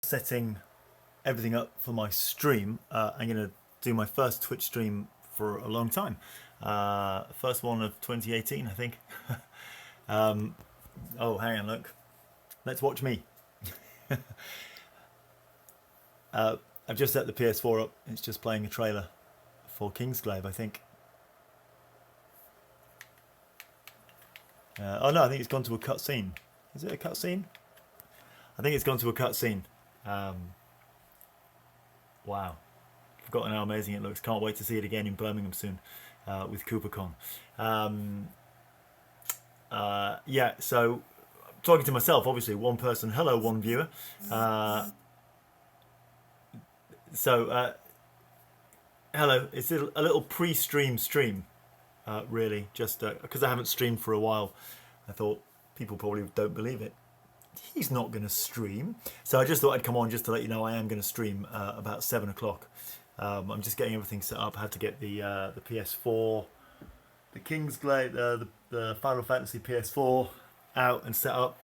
Setting everything up for my stream. I'm going to do my first Twitch stream for a long time. First one of 2018, I think. Oh, hang on, look. Let's watch me. I've just set the PS4 up. It's just playing a trailer for Kingsglaive, I think. Oh no, I think it's gone to a cutscene. Is it a cutscene? I think it's gone to a cutscene. Wow. Forgotten how amazing it looks. Can't wait to see it again in Birmingham soon with CooperCon. Yeah, so talking to myself, obviously, one person. Hello, one viewer. Hello. It's a little pre-stream stream, really, just because I haven't streamed for a while. I thought people probably don't believe it. He's not going to stream. So I just thought I'd come on just to let you know I am going to stream about 7 o'clock. I'm just getting everything set up. I had to get the PS4, the Kingsglaive, the Final Fantasy PS4 out and set up.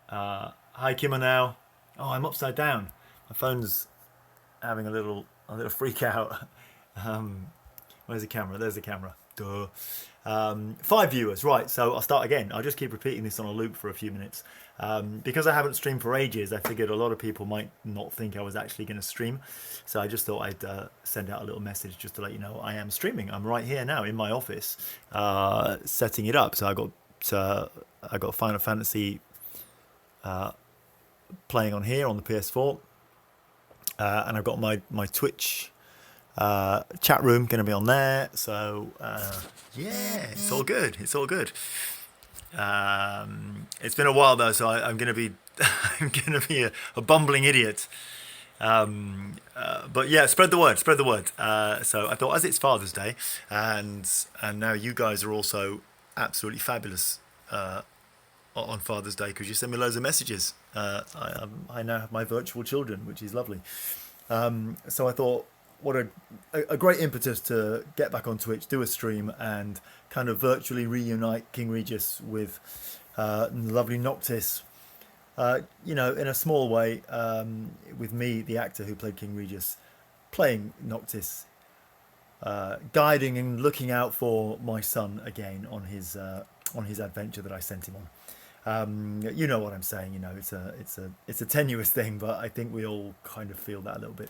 Hi Kimmer now. Oh, I'm upside down. My phone's having a little freak out. Where's the camera? There's the camera. Duh. 5 viewers, right? So I'll start again. I'll just keep repeating this on a loop for a few minutes because I haven't streamed for ages. I figured a lot of people might not think I was actually going to stream, so I just thought I'd send out a little message just to let you know I am streaming. I'm right here now in my office, setting it up. So I got Final Fantasy playing on here on the PS4, and I've got my Twitch chat room going to be on there. So yeah, it's all good. It's all good. It's been a while though, so I'm going to be I'm going to be a bumbling idiot. But yeah, spread the word. Spread the word. So I thought, as it's Father's Day, and now you guys are also absolutely fabulous on Father's Day because you send me loads of messages. I now have my virtual children, which is lovely. So I thought, what a great impetus to get back on Twitch, do a stream, and kind of virtually reunite King Regis with the lovely Noctis. In a small way, with me, the actor who played King Regis, playing Noctis, guiding and looking out for my son again on his adventure that I sent him on. You know what I'm saying. You know, it's a tenuous thing, but I think we all kind of feel that a little bit.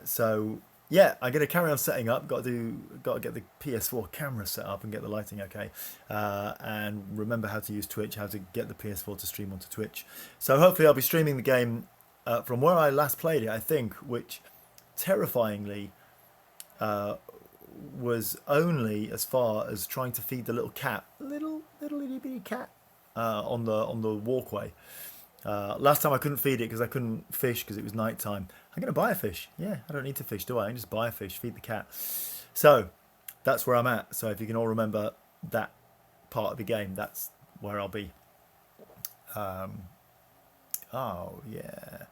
So yeah, I'm gonna carry on setting up. Got to get the PS4 camera set up and get the lighting okay, and remember how to use Twitch, how to get the PS4 to stream onto Twitch. So hopefully I'll be streaming the game from where I last played it, I think, which terrifyingly was only as far as trying to feed the little cat, little itty bitty cat, on the walkway. Last time I couldn't feed it because I couldn't fish because it was night time. I'm going to buy a fish. Yeah, I don't need to fish, do I? I can just buy a fish, feed the cat. So that's where I'm at. So if you can all remember that part of the game, that's where I'll be. Oh, yeah.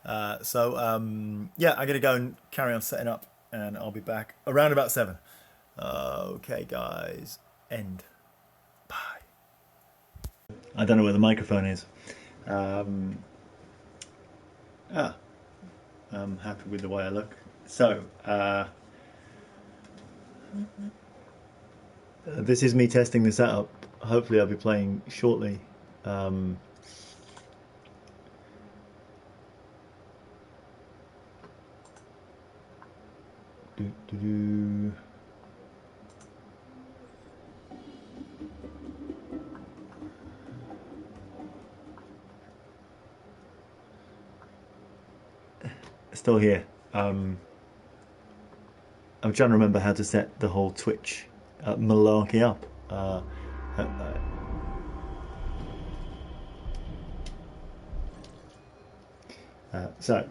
Yeah, I'm going to go and carry on setting up and I'll be back around about 7. Okay, guys. End. Bye. I don't know where the microphone is. I'm happy with the way I look. So, this is me testing the setup. Hopefully I'll be playing shortly. Still here. I'm trying to remember how to set the whole Twitch malarkey up. So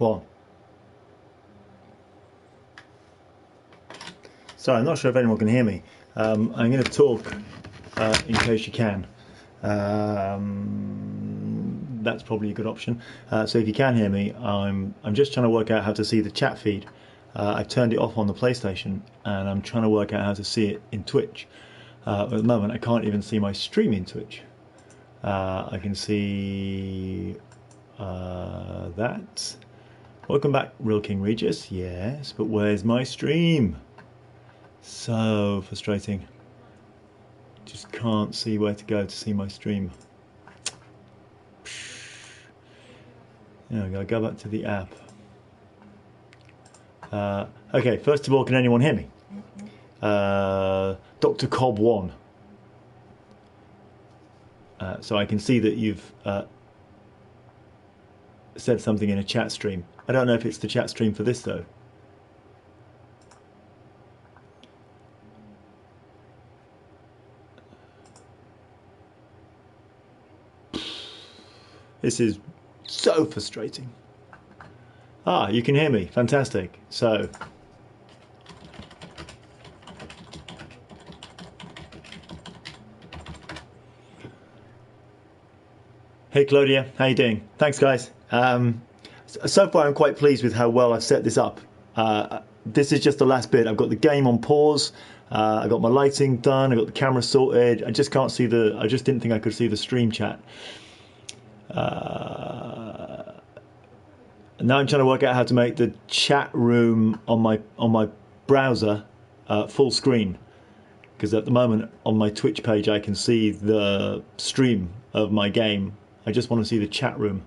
What? Sorry, I'm not sure if anyone can hear me. I'm going to talk in case you can. That's probably a good option. So if you can hear me, I'm just trying to work out how to see the chat feed. I've turned it off on the PlayStation, and I'm trying to work out how to see it in Twitch. At the moment, I can't even see my stream in Twitch. I can see that. Welcome back, Real King Regis. Yes, but where's my stream? So frustrating. Just can't see where to go to see my stream. There we go. Go back to the app. Okay, first of all, can anyone hear me? Dr. Cobb 1. So I can see that you've said something in a chat stream. I don't know if it's the chat stream for this though. This is so frustrating. Ah, you can hear me. Fantastic. So, hey Claudia, how you doing? Thanks guys. So far I'm quite pleased with how well I've set this up. This is just the last bit. I've got the game on pause. I got my lighting done. I got the camera sorted. I just can't see the. I just didn't think I could see the stream chat. Now I'm trying to work out how to make the chat room on my browser full screen, because at the moment on my Twitch page I can see the stream of my game. I just want to see the chat room.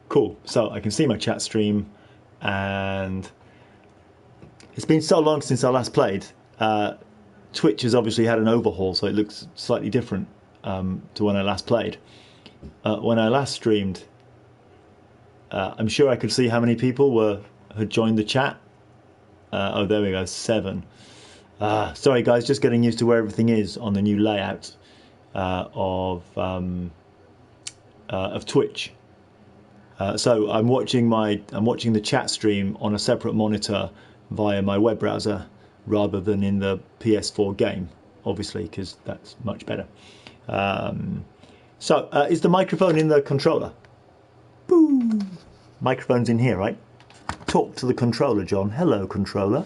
Cool. So I can see my chat stream, and it's been so long since I last played. Twitch has obviously had an overhaul, so it looks slightly different to when I last played. When I last streamed, I'm sure I could see how many people had joined the chat. Oh, there we go, 7. Sorry guys, just getting used to where everything is on the new layout of Twitch. So I'm watching the chat stream on a separate monitor via my web browser rather than in the PS4 game, obviously, because that's much better. So is the microphone in the controller? Boom! Microphone's in here, right? Talk to the controller, John. Hello, controller.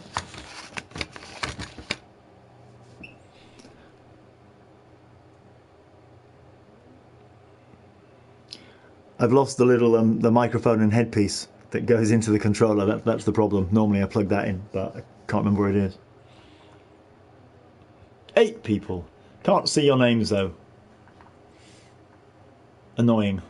I've lost the little the microphone and headpiece that goes into the controller. That's the problem. Normally I plug that in, but I can't remember where it is. 8 people. Can't see your names though. Annoying.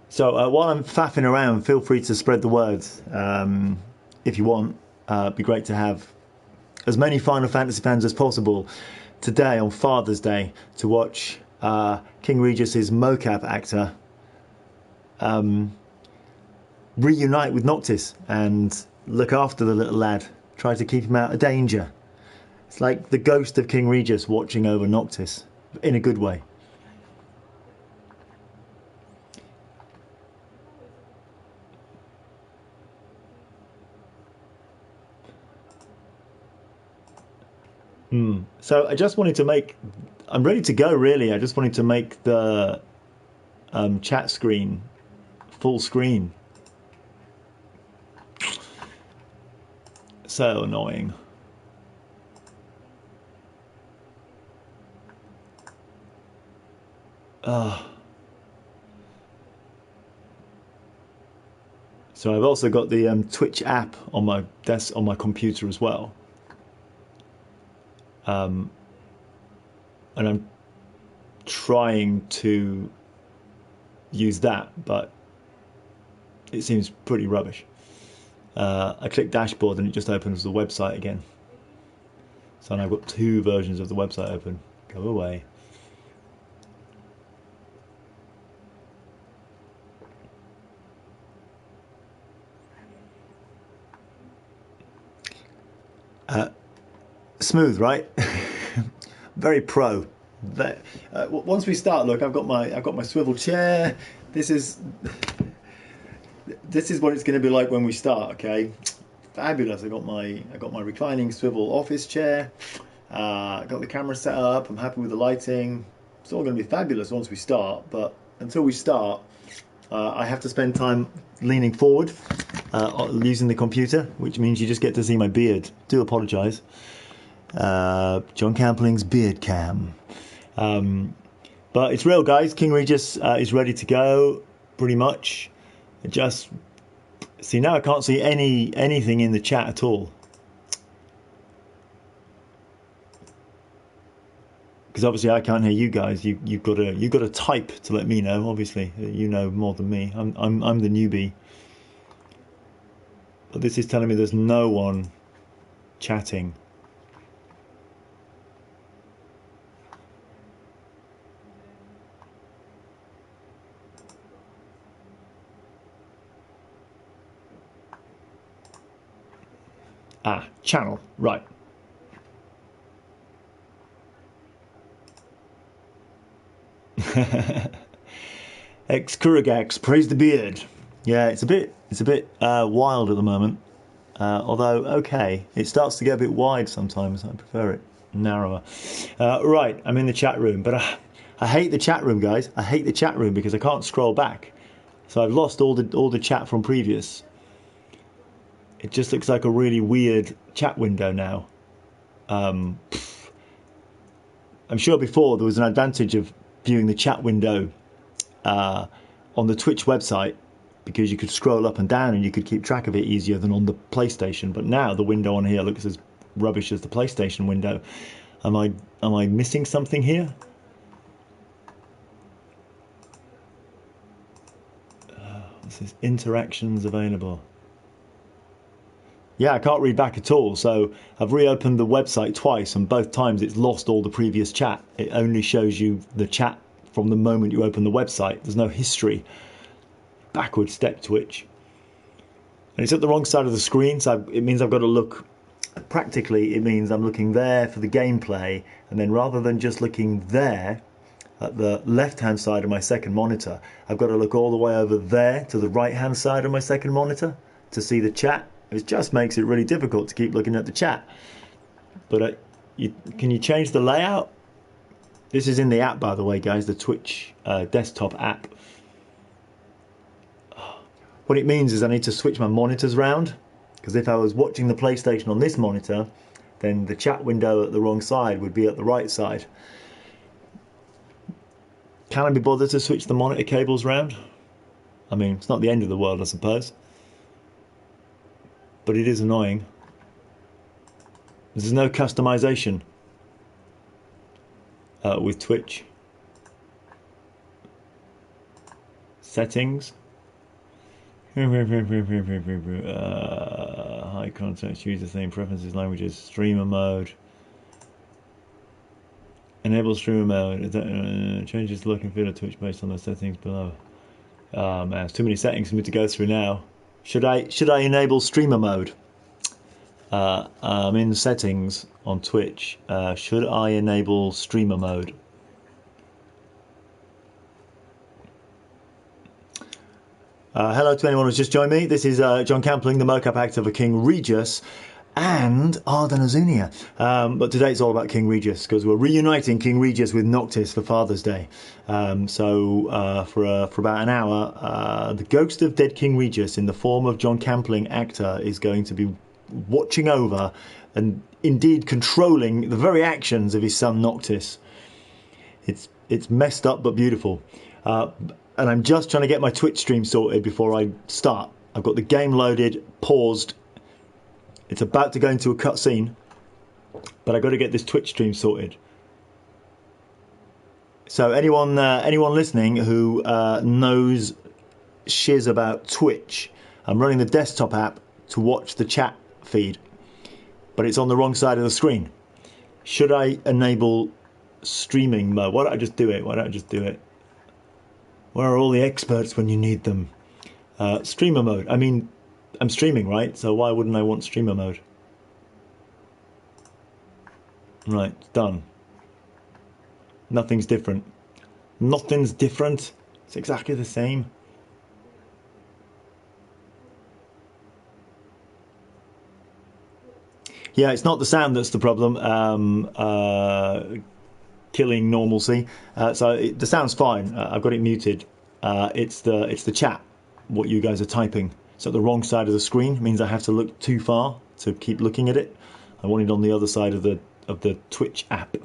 So while I'm faffing around, feel free to spread the word if you want. It'd be great to have as many Final Fantasy fans as possible today on Father's Day to watch King Regis's mocap actor reunite with Noctis and look after the little lad, try to keep him out of danger. It's like the ghost of King Regis watching over Noctis, in a good way. So I just wanted to make, I'm ready to go really, I just wanted to make the chat screen full screen. So annoying. So I've also got the Twitch app on my desk, on my computer as well. And I'm trying to use that, but it seems pretty rubbish. I click dashboard and it just opens the website again. So now I've got 2 versions of the website open. Go away. Smooth, right? Very pro. Once we start, look, I've got my swivel chair. This is what it's going to be like when we start. Okay, fabulous. I got my reclining swivel office chair. I got the camera set up. I'm happy with the lighting. It's all going to be fabulous once we start. But until we start, I have to spend time leaning forward, using the computer, which means you just get to see my beard. Do apologise. Jon Campling's beard cam. But it's real, guys. King Regis is ready to go, pretty much. Just see, now I can't see anything in the chat at all, because obviously I can't hear you guys. You've got to type to let me know. Obviously, you know more than me. I'm the newbie. But this is telling me there's no one chatting. Channel, right. Ex-Kuragax, praise the beard. Yeah, it's a bit wild at the moment. Although, okay, it starts to get a bit wide sometimes. I prefer it narrower. Right, I'm in the chat room, but I hate the chat room, guys. I hate the chat room because I can't scroll back. So I've lost all the chat from previous. It just looks like a really weird chat window now. I'm sure before there was an advantage of viewing the chat window on the Twitch website, because you could scroll up and down and you could keep track of it easier than on the PlayStation. But now the window on here looks as rubbish as the PlayStation window. Am I missing something here? This is interactions available. Yeah, I can't read back at all, so I've reopened the website twice, and both times it's lost all the previous chat. It only shows you the chat from the moment you open the website. There's no history. Backward step Twitch. And it's at the wrong side of the screen, so it means I've got to look... Practically, it means I'm looking there for the gameplay, and then rather than just looking there, at the left-hand side of my second monitor, I've got to look all the way over there to the right-hand side of my second monitor to see the chat. It just makes it really difficult to keep looking at the chat. But can you change the layout? This is in the app, by the way, guys, the Twitch desktop app. What it means is I need to switch my monitors round, because if I was watching the PlayStation on this monitor, then the chat window at the wrong side would be at the right side. Can I be bothered to switch the monitor cables round? I mean, it's not the end of the world, I suppose. But it is annoying. There's no customization with Twitch. Settings. High context, user theme, preferences, languages, streamer mode. Enable streamer mode. Changes the look and feel of Twitch based on the settings below. Man, there's too many settings for me to go through now. Should I enable streamer mode? I'm in settings on Twitch. Should I enable streamer mode? Hello to anyone who's just joined me. This is Jon Campling, the mocap actor for King Regis and Ardyn Izunia. But today it's all about King Regis, because we're reuniting King Regis with Noctis for Father's Day. So for about an hour, the ghost of dead King Regis in the form of Jon Campling actor is going to be watching over and indeed controlling the very actions of his son Noctis. It's messed up but beautiful. And I'm just trying to get my Twitch stream sorted before I start. I've got the game loaded, paused. It's about to go into a cutscene, but I've got to get this Twitch stream sorted. So anyone listening who knows shiz about Twitch, I'm running the desktop app to watch the chat feed, but it's on the wrong side of the screen. Should I enable streaming mode? Why don't I just do it? Where are all the experts when you need them? Streamer mode. I mean, I'm streaming, right? So why wouldn't I want streamer mode? Right, done. Nothing's different. Nothing's different. It's exactly the same. Yeah, it's not the sound that's the problem. Killing normalcy. The sound's fine. I've got it muted. It's the chat. What you guys are typing. It's at the wrong side of the screen. It means I have to look too far to keep looking at it. I want it on the other side of the Twitch app.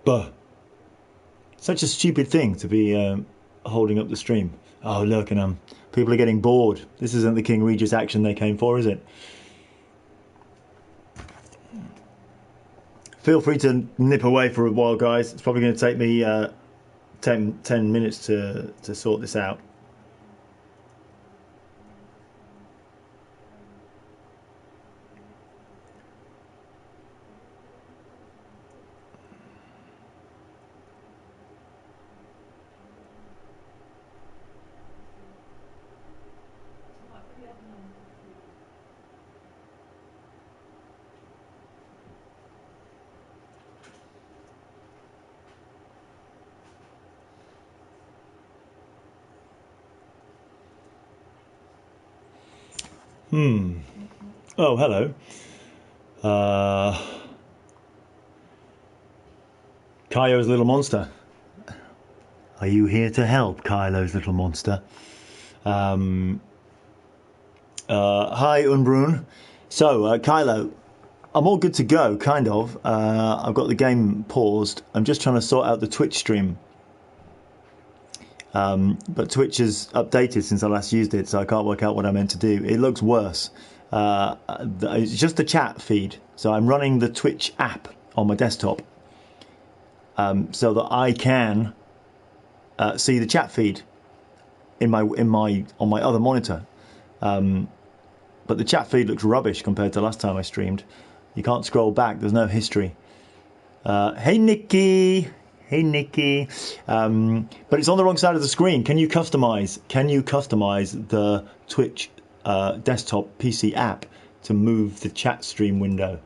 Buh. Such a stupid thing to be holding up the stream. Oh, look, and people are getting bored. This isn't the King Regis action they came for, is it? Feel free to nip away for a while, guys. It's probably going to take me 10 minutes to sort this out. Oh, hello. Kylo's little monster. Are you here to help, Kylo's little monster? Hi, Unbrun. So, Kylo, I'm all good to go, kind of. I've got the game paused. I'm just trying to sort out the Twitch stream. But Twitch has updated since I last used it, so I can't work out what I meant to do. It looks worse. It's just the chat feed. So I'm running the Twitch app on my desktop, so that I can see the chat feed on my other monitor. But the chat feed looks rubbish compared to last time I streamed. You can't scroll back. There's no history. Hey, Nikki. Hey, Nikki. But it's on the wrong side of the screen. Can you customize the Twitch desktop PC app to move the chat stream window?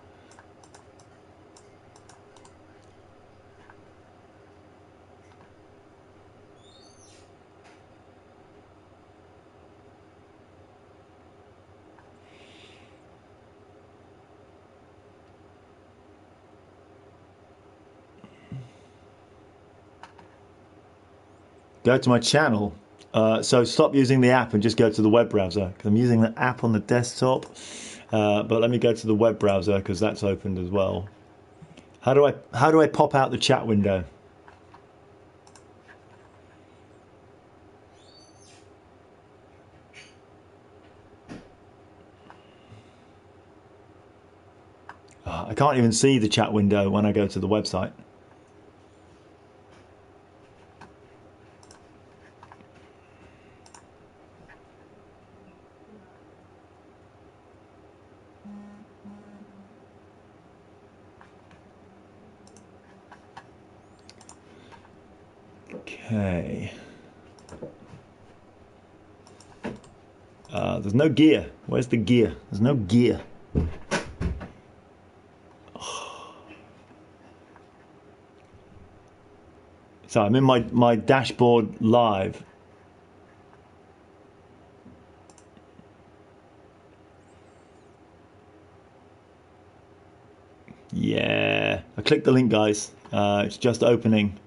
Go to my channel. So stop using the app and just go to the web browser, because I'm using the app on the desktop. But let me go to the web browser because that's opened as well. How do I pop out the chat window? I can't even see the chat window when I go to the website. Okay. There's no gear. Where's the gear? There's no gear. So I'm in my dashboard live. Yeah, I clicked the link, guys. It's just opening.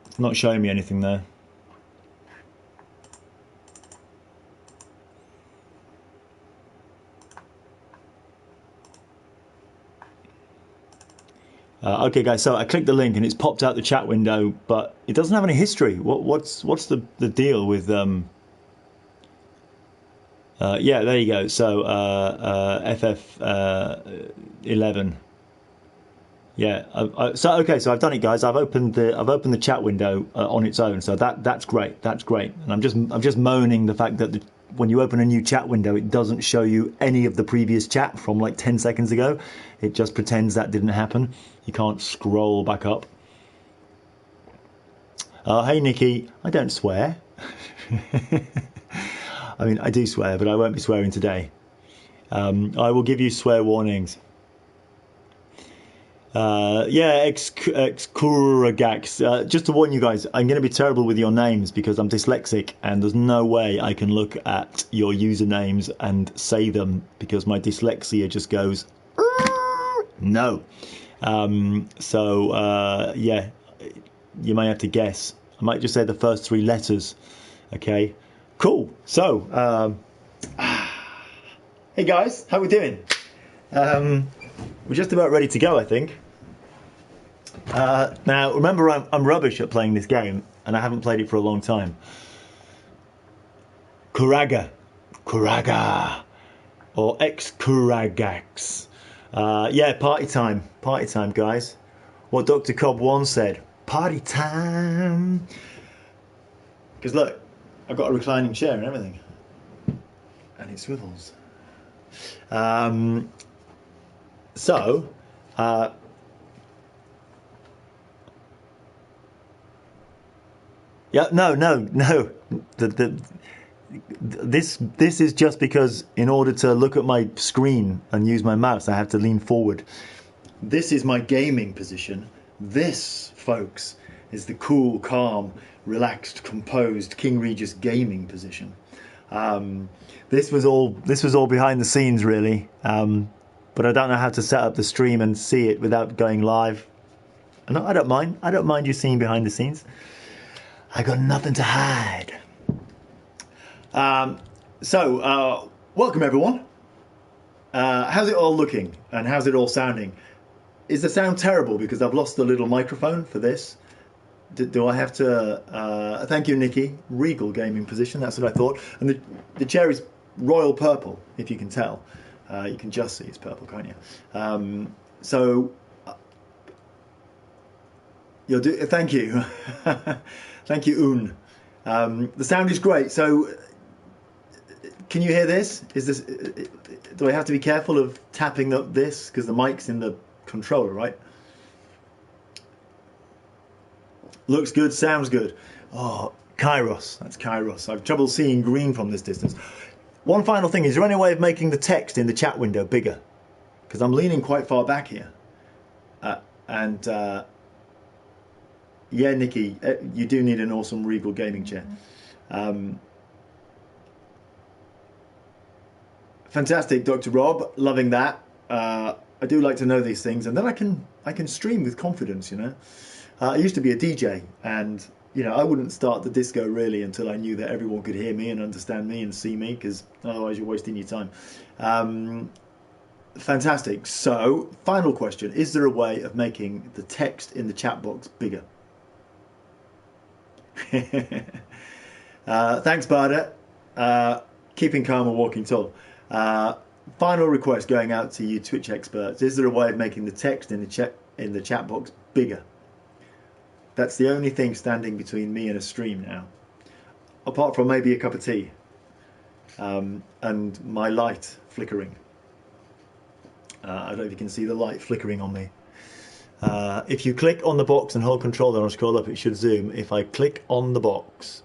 It's not showing me anything there. Okay, guys. So I clicked the link and it's popped out the chat window, but it doesn't have any history. What's the deal with yeah, there you go. So FF 11. Yeah. So okay. So I've done it, guys. I've opened the chat window on its own. So that's great. That's great. And I'm just moaning the fact that when you open a new chat window, it doesn't show you any of the previous chat from like 10 seconds ago. It just pretends that didn't happen. You can't scroll back up. Hey, Nikki. I don't swear. I mean, I do swear, but I won't be swearing today. I will give you swear warnings. Yeah, Kuragax. Just to warn you guys, I'm going to be terrible with your names because I'm dyslexic and there's no way I can look at your usernames and say them because my dyslexia just goes, no. Yeah, you may have to guess. I might just say the first 3 letters. Okay, cool. So, hey guys, how we doing? We're just about ready to go, I think. Now, remember, I'm rubbish at playing this game, and I haven't played it for a long time. Kuraga, or ex-Kuragax. Yeah, party time, guys. What Dr. Cobb once said, party time. Because look, I've got a reclining chair and everything, and it swivels. So, yeah, no. This is just because in order to look at my screen and use my mouse, I have to lean forward. This is my gaming position. This, folks, is the cool, calm, relaxed, composed King Regis gaming position. This was all behind the scenes, really. But I don't know how to set up the stream and see it without going live. No, I don't mind. I don't mind you seeing behind the scenes. I got nothing to hide. Welcome everyone. How's it all looking and how's it all sounding? Is the sound terrible because I've lost the little microphone for this? Do I have to? Thank you, Nikki. Regal gaming position. That's what I thought. And the chair is royal purple, if you can tell. You can just see it's purple, can't you? You'll do. Thank you, thank you, Un. The sound is great. So, can you hear this? Is this? Do I have to be careful of tapping up this because the mic's in the controller, right? Looks good, sounds good. Oh, Kairos. That's Kairos. I have trouble seeing green from this distance. One final thing, is there any way of making the text in the chat window bigger? Because I'm leaning quite far back here. Yeah, Nikki, you do need an awesome Regal gaming chair. Fantastic, Dr. Rob, loving that. I do like to know these things, and then I can stream with confidence, you know. I used to be a DJ, and you know, I wouldn't start the disco really until I knew that everyone could hear me and understand me and see me, because otherwise you're wasting your time. Fantastic. So, final question. Is there a way of making the text in the chat box bigger? Thanks, Barda. Keeping calm and walking tall. Final request going out to you Twitch experts. Is there a way of making the text in the chat box bigger? That's the only thing standing between me and a stream now. Apart from maybe a cup of tea. And my light flickering. I don't know if you can see the light flickering on me. If you click on the box and hold control then I'll scroll up, it should zoom. If I click on the box,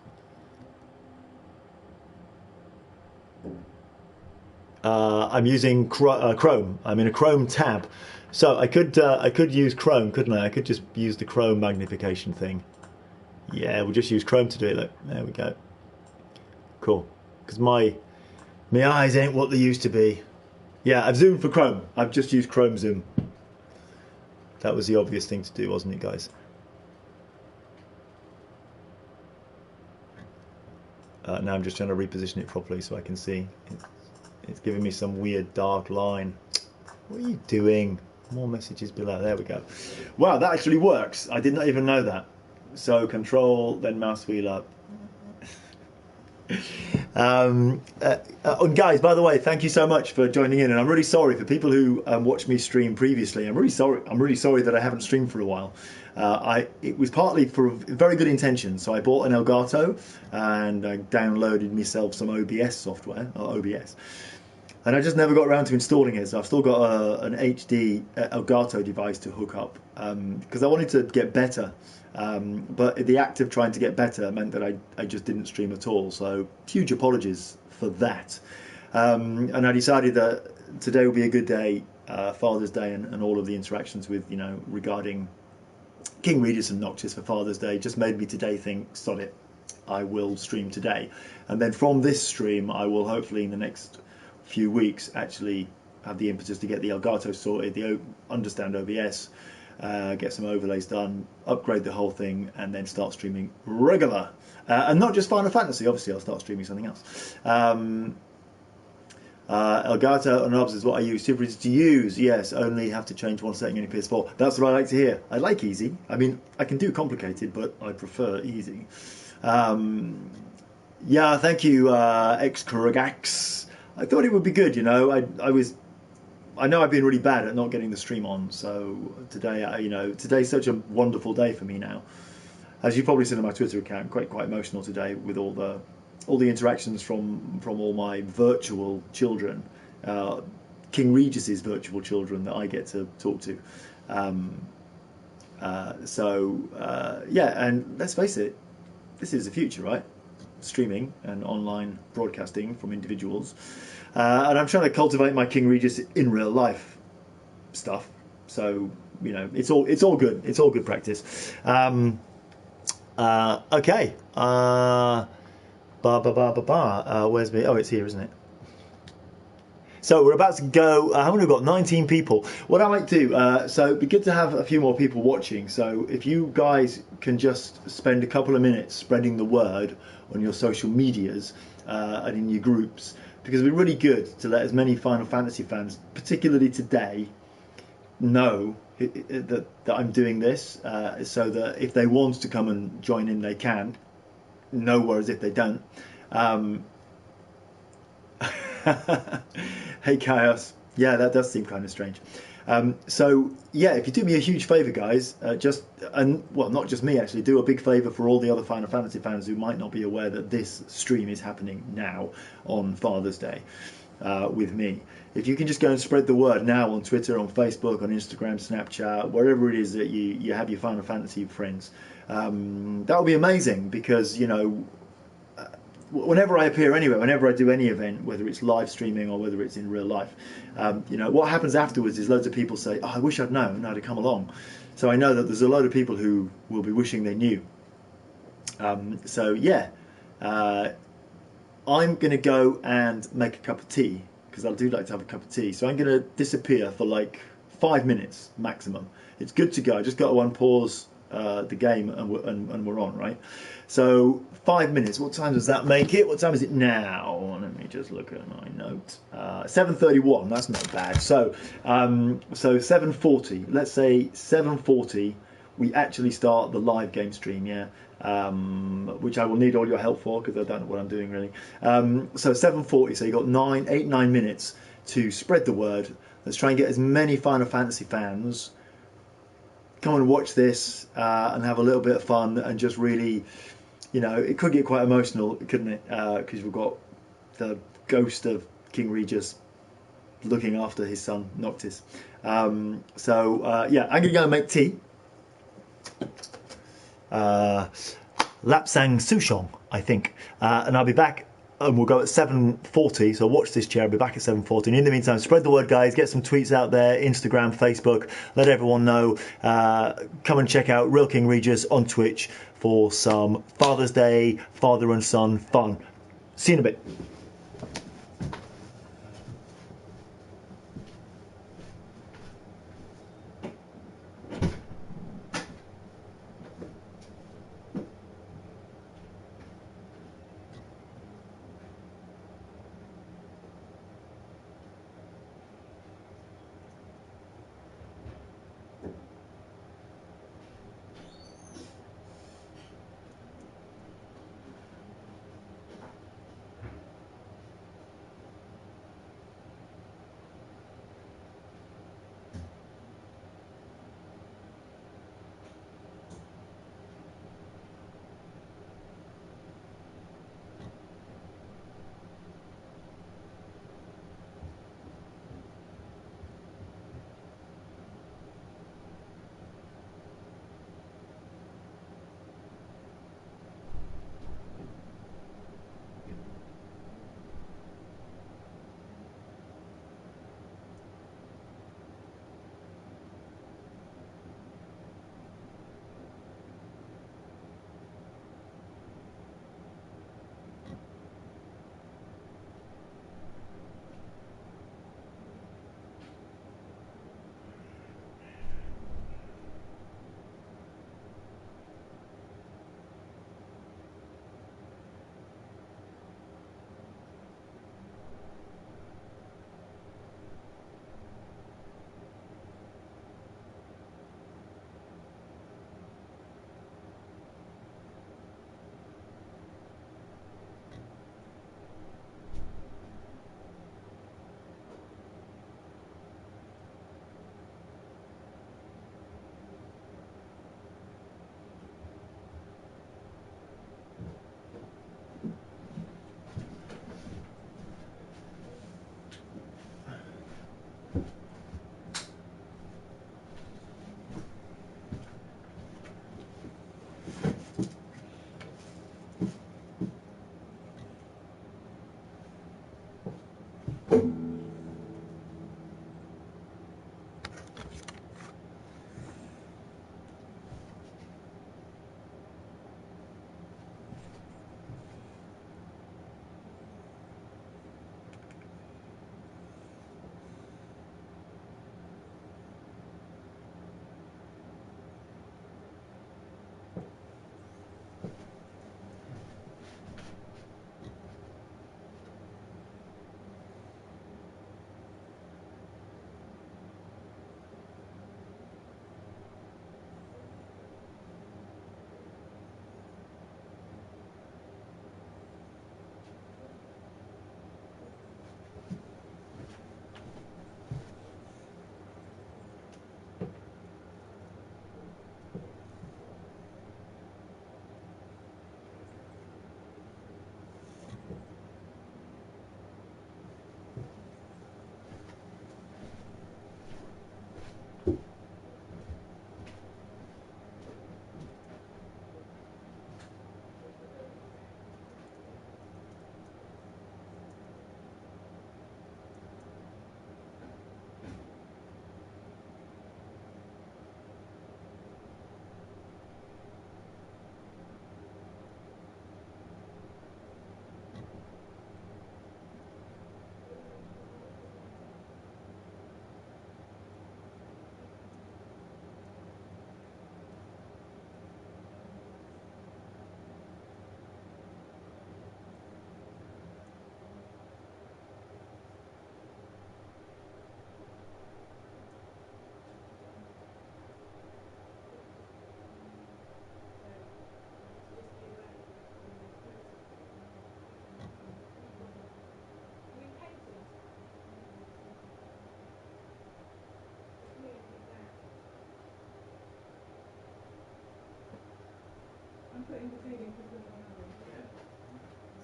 I'm using Chrome. I'm in a Chrome tab, so I could use Chrome, couldn't I? I could just use the Chrome magnification thing. Yeah, we'll just use Chrome to do it. Look, there we go. Cool. Because my eyes ain't what they used to be. Yeah, I've zoomed for Chrome. I've just used Chrome Zoom. That was the obvious thing to do, wasn't it, guys? Now I'm just trying to reposition it properly so I can see. It's giving me some weird dark line. What are you doing? More messages below. There we go. Wow, that actually works. I did not even know that. So control, then mouse wheel up. And guys, by the way, thank you so much for joining in. And I'm really sorry for people who watched me stream previously. I'm really sorry that I haven't streamed for a while. It was partly for very good intention. So I bought an Elgato and I downloaded myself some OBS software, or OBS. And I just never got around to installing it. So I've still got an HD Elgato device to hook up because I wanted to get better. But the act of trying to get better meant that I just didn't stream at all. So huge apologies for that. And I decided that today would be a good day, Father's Day, and all of the interactions with, regarding King Regis and Noctis for Father's Day just made me today think, sod it, I will stream today. And then from this stream, I will hopefully in the next few weeks actually have the impetus to get the Elgato sorted, understand OBS, get some overlays done, upgrade the whole thing, and then start streaming regular. And not just Final Fantasy, obviously I'll start streaming something else. Elgato and knobs is what I use. Super easy to use, yes, only have to change one setting in your PS4. That's what I like to hear. I like easy. I mean, I can do complicated, but I prefer easy. Yeah, thank you, Xcuragax. I thought it would be good, I know I've been really bad at not getting the stream on, so today, today's such a wonderful day for me now. As you've probably seen on my Twitter account, quite emotional today with all the interactions from all my virtual children, King Regis's virtual children that I get to talk to. Yeah, and let's face it, this is the future, right? Streaming and online broadcasting from individuals, and I'm trying to cultivate my King Regis in real life stuff. So it's all good. It's all good practice. Okay. Where's me? Oh, it's here, isn't it? So we're about to go. How many have we got? 19 people. What I might do, so it'd be good to have a few more people watching. So if you guys can just spend a couple of minutes spreading the word on your social medias and in your groups, because it'd be really good to let as many Final Fantasy fans, particularly today, know that I'm doing this, so that if they want to come and join in, they can. No worries if they don't. Hey Chaos, yeah, that does seem kind of strange. So yeah, if you do me a huge favour, guys, not just me actually, do a big favour for all the other Final Fantasy fans who might not be aware that this stream is happening now on Father's Day with me. If you can just go and spread the word now on Twitter, on Facebook, on Instagram, Snapchat, wherever it is that you have your Final Fantasy friends, that would be amazing, because whenever I appear anywhere, whenever I do any event, whether it's live streaming or whether it's in real life, what happens afterwards is loads of people say, oh, I wish I'd known how to come along. So I know that there's a load of people who will be wishing they knew. So yeah, I'm going to go and make a cup of tea, because I do like to have a cup of tea. So I'm going to disappear for like 5 minutes maximum. It's good to go. I just got to unpause the game and we're on, right? So 5 minutes. What time does that make it? What time is it now? Let me just look at my note. 7:31. That's not bad. So 7:40. Let's say 7:40. We actually start the live game stream. Yeah. Which I will need all your help for, because I don't know what I'm doing really. So 7:40. So you got 9 minutes to spread the word. Let's try and get as many Final Fantasy fans. Come and watch this and have a little bit of fun, and just really, it could get quite emotional, couldn't it? Because we've got the ghost of King Regis looking after his son Noctis. Yeah, I'm going to go and make tea. Lapsang Souchong, I think, and I'll be back. And we'll go at 7:40, so watch this chair. I'll be back at 7:40. And in the meantime, spread the word, guys. Get some tweets out there, Instagram, Facebook. Let everyone know. Come and check out Real King Regis on Twitch for some Father's Day, father and son fun. See you in a bit.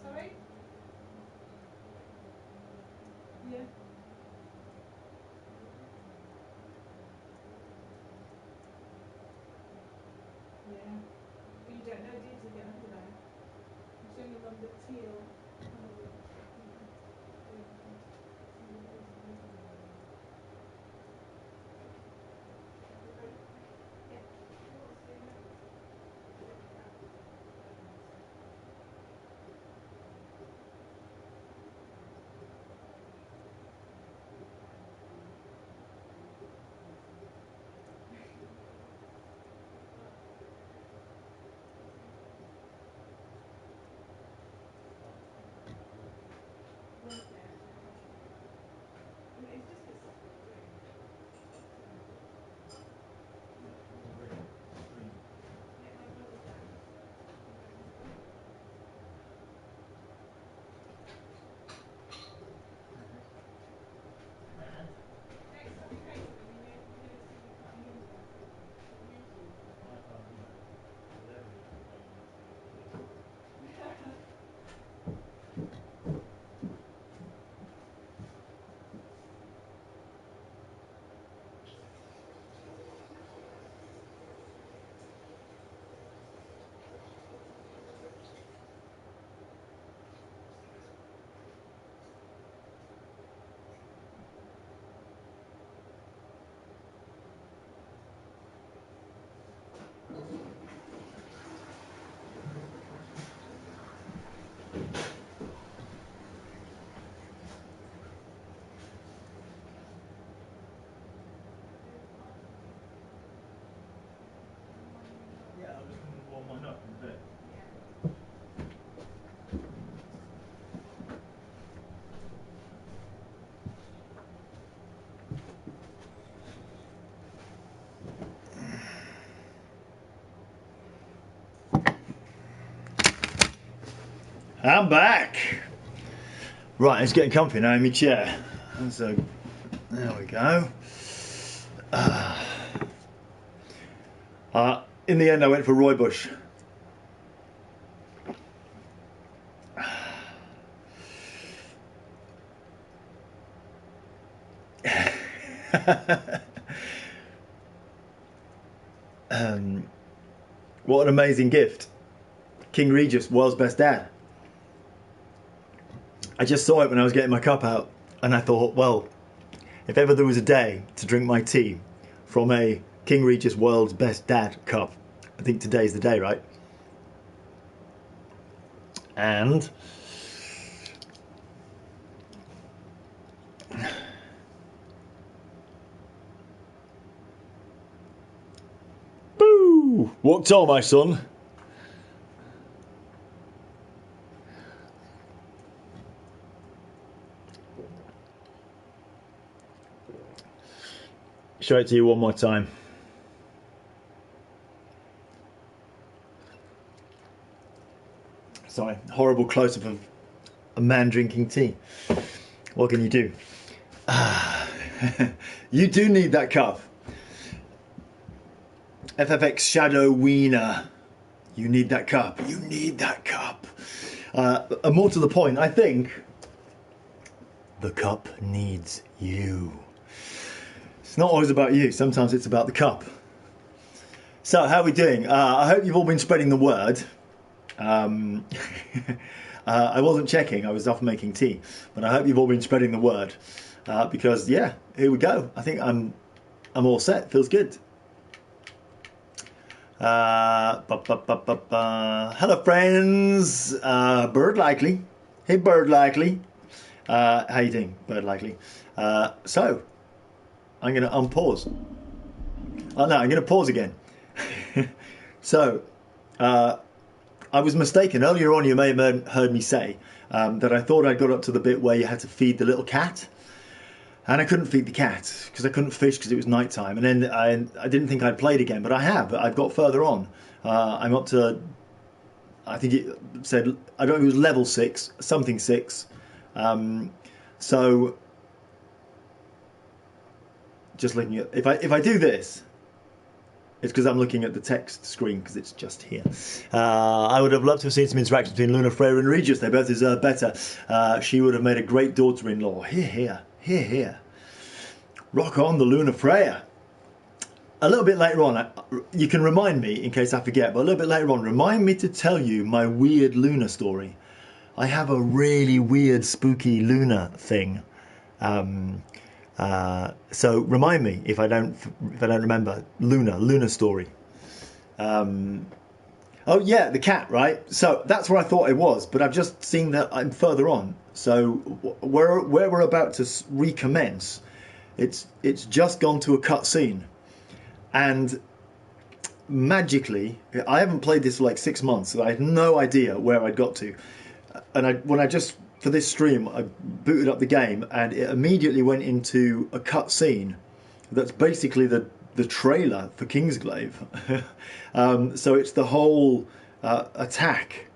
Sorry? Yeah. Yeah. But you don't know, do you, to get under there? I'm showing them on the teal. Yeah, I was just going to warm mine up in a bit. I'm back. Right, it's getting comfy now in my chair. And so, there we go. In the end, I went for Rooibos. What an amazing gift. King Regis, world's best dad. I just saw it when I was getting my cup out, and I thought, well, if ever there was a day to drink my tea from a King Regis world's best dad cup, I think today's the day, right? And boo! Walked on, my son. Show it to you one more time. Sorry, horrible close-up of a man drinking tea. What can you do? You do need that cup. FFX Shadow Wiener. You need that cup. You need that cup. And more to the point, I think the cup needs you. It's not always about you. Sometimes it's about the cup. So, how are we doing? I hope you've all been spreading the word. I wasn't checking. I was off making tea. But I hope you've all been spreading the word. Because, yeah, here we go. I think I'm all set. Feels good. Hello, friends. Bird Likely. Hey, Bird Likely. How you doing, Bird Likely? So, I'm going to unpause. Oh, no, I'm going to pause again. So, I was mistaken. Earlier on, you may have heard me say that I thought I'd got up to the bit where you had to feed the little cat. And I couldn't feed the cat because I couldn't fish because it was night time. And then I didn't think I'd played again, but I have. I've got further on. I'm up to, I think it said, I don't know if it was level 6, something 6. So, just looking at, if I do this, It's because I'm looking at the text screen because it's just here. I would have loved to have seen some interaction between Luna, Freya and Regis. They both deserve better. She would have made a great daughter-in-law. Hear, hear, hear, hear. Rock on the Luna Freya. A little bit later on, you can remind me in case I forget, but a little bit later on, remind me to tell you my weird Luna story. I have a really weird, spooky Luna thing. So remind me if I don't remember. Luna story. Oh yeah, the cat, right? So that's where I thought it was, but I've just seen that I'm further on. So where we're about to recommence, it's just gone to a cutscene, and magically, I haven't played this for like 6 months, so I had no idea where I'd got to. And when I just for this stream, I booted up the game, and it immediately went into a cutscene that's basically the trailer for Kingsglaive. So it's the whole attack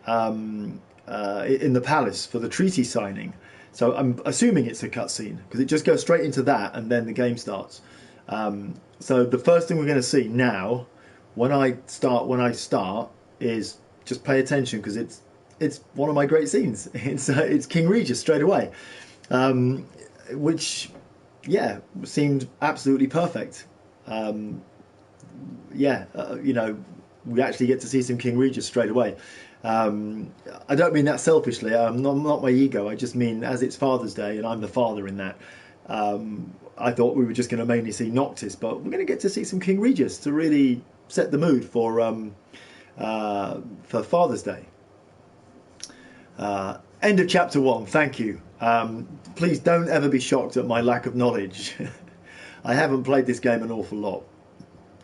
in the palace for the treaty signing. So I'm assuming it's a cutscene because it just goes straight into that, and then the game starts. So the first thing we're going to see now, when I start, is just pay attention because it's one of my great scenes. It's King Regis straight away, which seemed absolutely perfect. You know, we actually get to see some King Regis straight away. I don't mean that selfishly. Not my ego. I just mean as it's Father's Day and I'm the father in that. I thought we were just going to mainly see Noctis, but we're going to get to see some King Regis to really set the mood for Father's Day. End of chapter 1. Thank you. Please don't ever be shocked at my lack of knowledge. I haven't played this game an awful lot.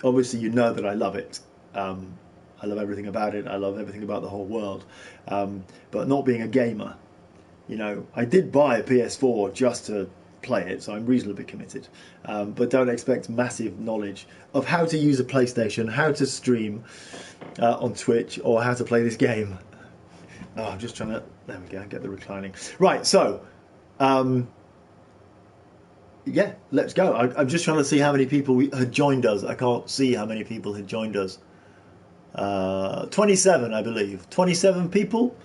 Obviously, you know that I love it. I love everything about it. I love everything about the whole world. But not being a gamer, you know, I did buy a PS4 just to play it, so I'm reasonably committed. But don't expect massive knowledge of how to use a PlayStation, how to stream on Twitch, or how to play this game. Oh, I'm just trying to... There we go, get the reclining. Right, so... yeah, let's go. I'm just trying to see how many people had joined us. I can't see how many people had joined us. 27, I believe. 27 people?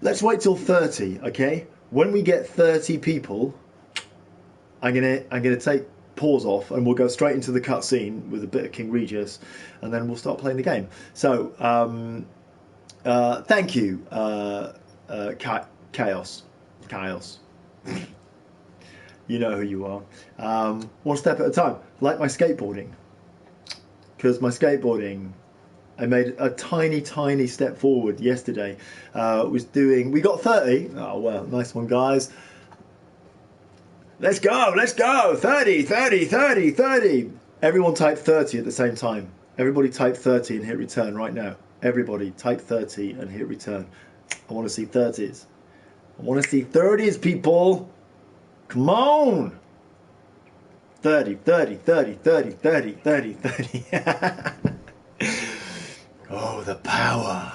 Let's wait till 30, okay? When we get 30 people, I'm gonna take pause off and we'll go straight into the cutscene with a bit of King Regis, and then we'll start playing the game. So, thank you, Chaos. You know who you are. One step at a time, like my skateboarding. Because my skateboarding, I made a tiny step forward yesterday. We got 30. Oh, well, nice one, guys. Let's go. 30. Everyone type 30 at the same time. Everybody type 30 and hit return right now. Everybody type 30 and hit return. I want to see 30s. I want to see 30s, people. Come on. 30. Oh, the power.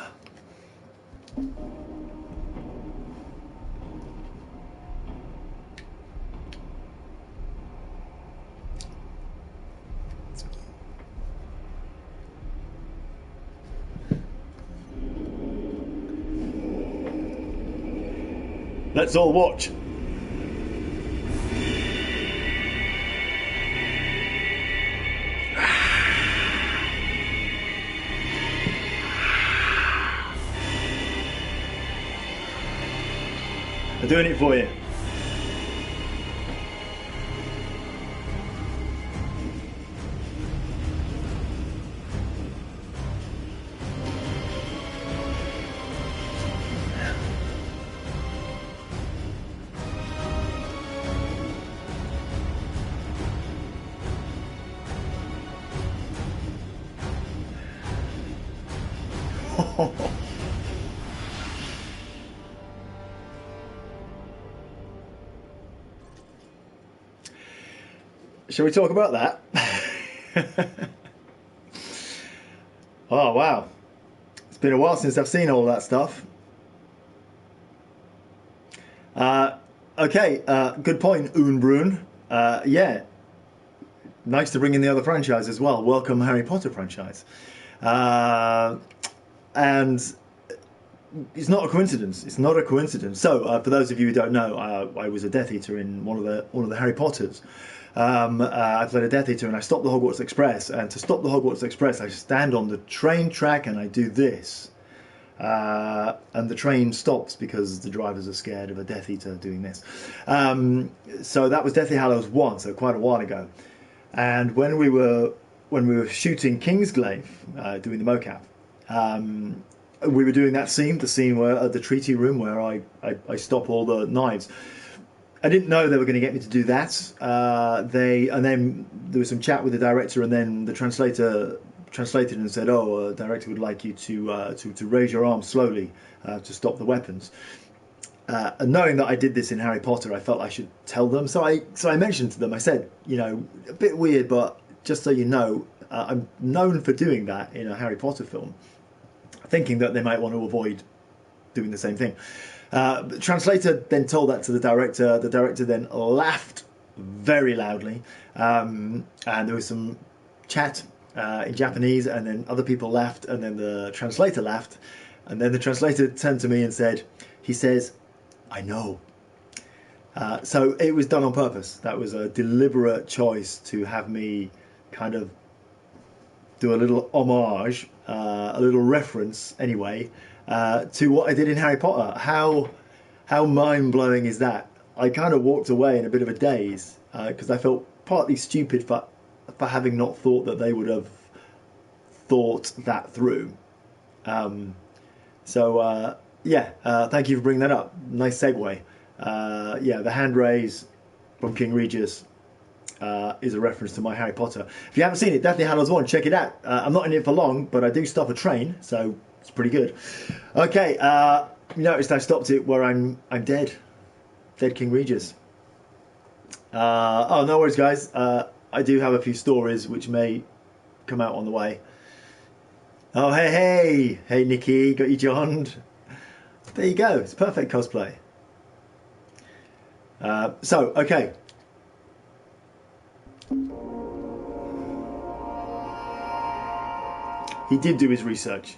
Let's all watch. I'm doing it for you. Shall we talk about that? Oh, wow. It's been a while since I've seen all that stuff. Okay, good point, Unbrun. Yeah, nice to bring in the other franchise as well. Welcome, Harry Potter franchise. And it's not a coincidence. It's not a coincidence. So, for those of you who don't know, I was a Death Eater in one of the Harry Potters. I played a Death Eater and I stopped the Hogwarts Express. And to stop the Hogwarts Express, I stand on the train track and I do this. And the train stops because the drivers are scared of a Death Eater doing this. So that was Deathly Hallows 1, so quite a while ago. And when we were shooting Kingsglaive, doing the mocap, we were doing that scene, the scene where at the treaty room where I stop all the knives. I didn't know they were going to get me to do that. And then there was some chat with the director, and then the translator translated and said, "Oh, director would like you to raise your arm slowly to stop the weapons." And knowing that I did this in Harry Potter, I felt I should tell them. So I mentioned to them. I said, a bit weird, but just so you know, I'm known for doing that in a Harry Potter film, thinking that they might want to avoid doing the same thing. The translator then told that to the director. The director then laughed very loudly, and there was some chat in Japanese, and then other people laughed, and then the translator laughed, and then the translator turned to me and said, he says, "I know." So it was done on purpose. That was a deliberate choice to have me kind of do a little homage, a little reference anyway, to what I did in Harry Potter. How mind-blowing is that? I kind of walked away in a bit of a daze because I felt partly stupid for having not thought that they would have thought that through. Thank you for bringing that up. Nice segue. The hand raise from King Regis is a reference to my Harry Potter. If you haven't seen it, Deathly Hallows 1, check it out. I'm not in it for long, but I do stop a train, so it's pretty good. Okay, you noticed I stopped it where I'm dead. Dead King Regis. No worries, guys. I do have a few stories which may come out on the way. Oh, hey, Nikki, got you joined. There you go. It's perfect cosplay. Okay. He did do his research.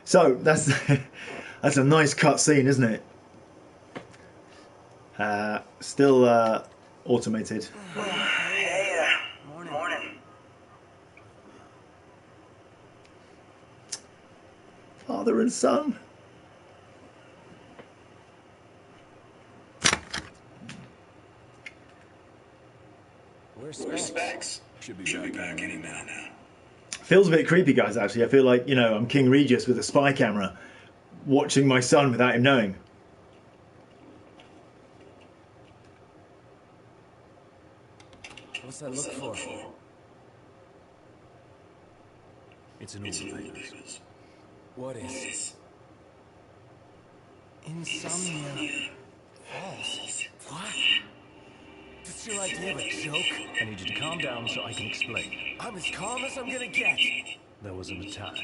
So that's a nice cut scene, isn't it? Still automated. Hey, morning. Father and son. Where's Specs? Should be back any minute now. Feels a bit creepy, guys, actually. I feel like, I'm King Regis with a spy camera watching my son without him knowing. What's that look for? It's in all the papers. What is? Insomnia Falls. What? That's your idea of a joke? I need you to calm down so I can explain. I'm as calm as I'm gonna get. There was an attack.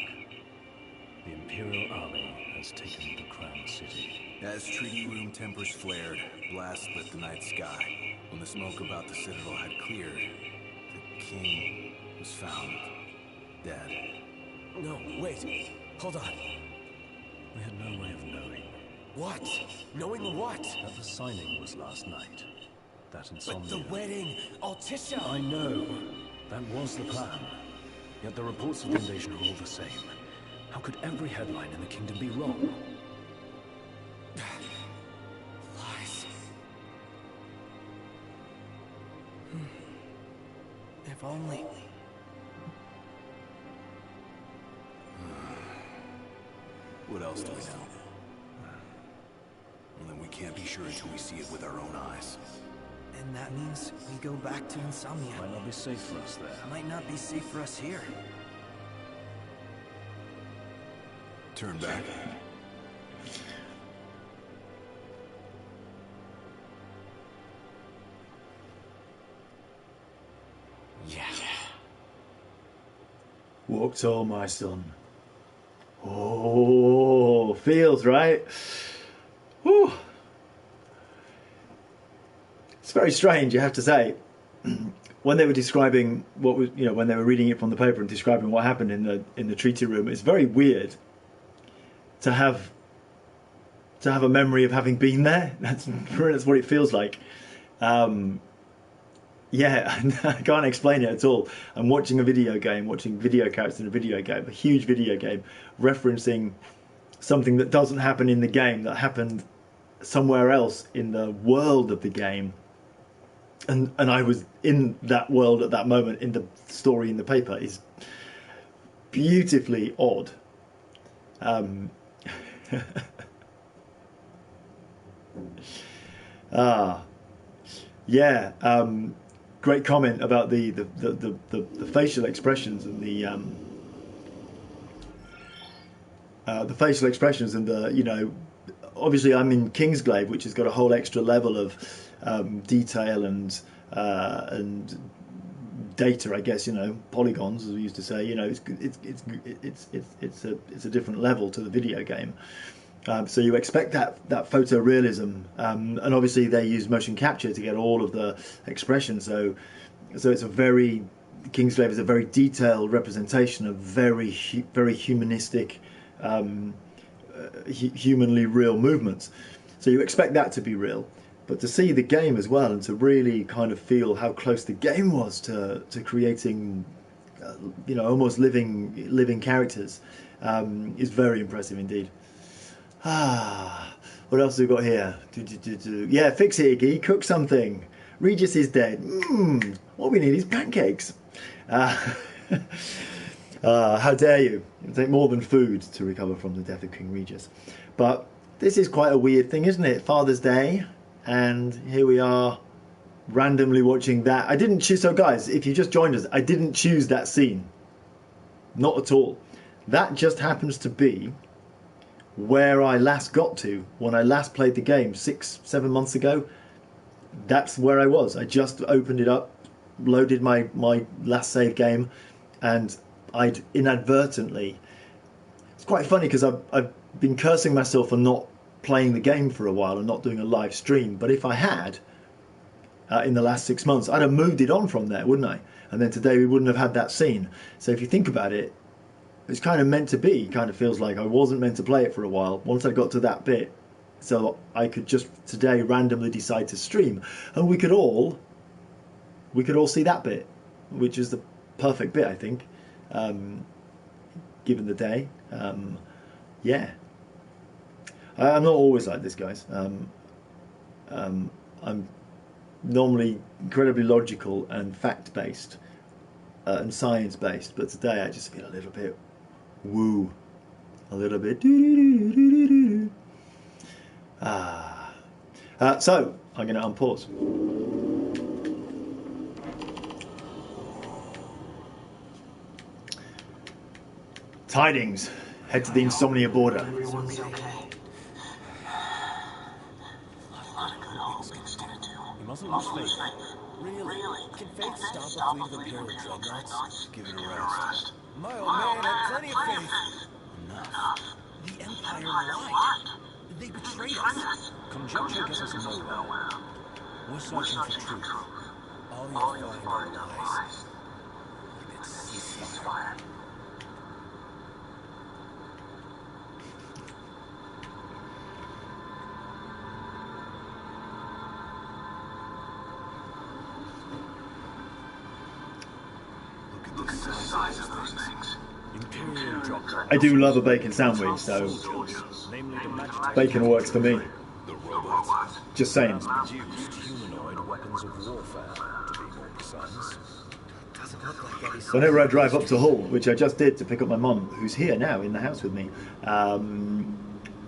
The Imperial Army has taken the Crown City. As treaty room tempers flared, blasts lit the night sky. When the smoke about the Citadel had cleared, the king was found dead. No, wait. Hold on. We had no way of knowing. What? Knowing what? That the signing was last night. That insomnia. But the wedding, Altissia. I know. That was the plan. Yet the reports of the invasion are all the same. How could every headline in the kingdom be wrong? Lies. If only. What else do we know? Well, then we can't be sure until we see it with our own eyes. And that means we go back to Insomnia. Might not be safe for us there. Might not be safe for us here. Turn back. Yeah. Walk tall, my son. Oh, feels right. Whew. very strange, you have to say. When they were describing what was, when they were reading it from the paper and describing what happened in the treaty room, it's very weird to have a memory of having been there. That's what it feels like. Yeah, I can't explain it at all. I'm watching a video game, watching video characters in a video game, a huge video game, referencing something that doesn't happen in the game, that happened somewhere else in the world of the game. And I was in that world at that moment in the story in the paper. Is beautifully odd. Yeah. Great comment about the facial expressions and the facial expressions and obviously I'm in Kingsglaive, which has got a whole extra level of detail and data, I guess, polygons, as we used to say. It's a different level to the video game. So you expect that photorealism, and obviously they use motion capture to get all of the expressions. So it's Kingsglaive is a very detailed representation of very humanistic, humanly real movements. So you expect that to be real, but to see the game as well and to really kind of feel how close the game was to creating, almost living characters, is very impressive indeed. What else have we got here? Yeah, fix it, Iggy. Cook something. Regis is dead. What we need is pancakes. How dare you? It'll take more than food to recover from the death of King Regis. But this is quite a weird thing, isn't it? Father's Day, and here we are randomly watching that. I didn't choose. So guys, if you just joined us, I didn't choose that scene. Not at all. That just happens to be where I last got to when I last played the game 6-7 months ago. That's where I was. I just opened it up, loaded my last save game, and I'd inadvertently... It's quite funny because I've been cursing myself for not playing the game for a while and not doing a live stream, but if I had, in the last 6 months, I'd have moved it on from there, wouldn't I? And then today we wouldn't have had that scene. So if you think about it, it's kind of meant to be. Kind of feels like I wasn't meant to play it for a while once I got to that bit, so I could just today randomly decide to stream, and we could all see that bit, which is the perfect bit, I think, given the day. Yeah, I'm not always like this, guys. I'm normally incredibly logical and fact based and science based, but today I just feel a little bit woo, a little bit so I'm going to unpause. Tidings. Head to the Insomnia border. Everyone be okay. Lot of good hope things to do. You mustn't lose faith. Really? Can faith stop a fleet of Imperial dreadnoughts? Give it a rest. My old man had plenty of faith. Enough. The Empire lied. They betrayed us. Conjecture gets us nowhere. We're searching for truth. All you'll find are lies. It's ceasefire. Look at the size of those things. Imperial drop. I do love a bacon sandwich, so Namely the magic bacon works for me. The robots. Just saying. used humanoid weapons of warfare, to be more precise. Doesn't look like any Whenever I drive up to Hull, which I just did to pick up my mum, who's here now in the house with me,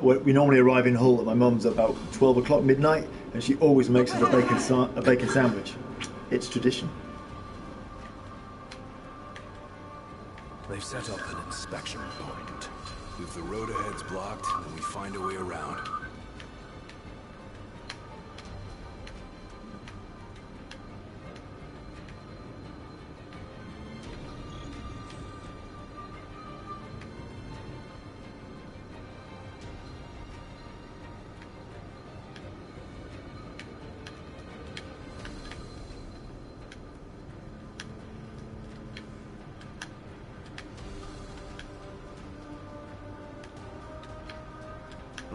we normally arrive in Hull at my mum's about 12 o'clock midnight, and she always makes us a bacon sandwich. It's tradition. They've set up an inspection point. If the road ahead's blocked, then we find a way around.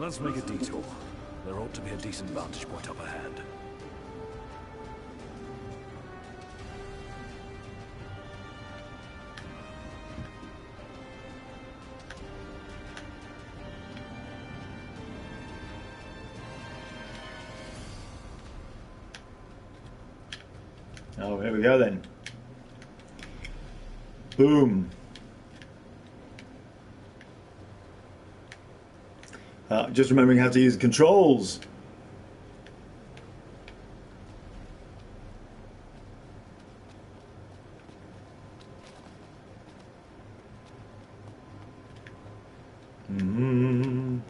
Let's make a detour. There ought to be a decent vantage point up ahead. Oh, here we go then. Boom. Just remembering how to use the controls.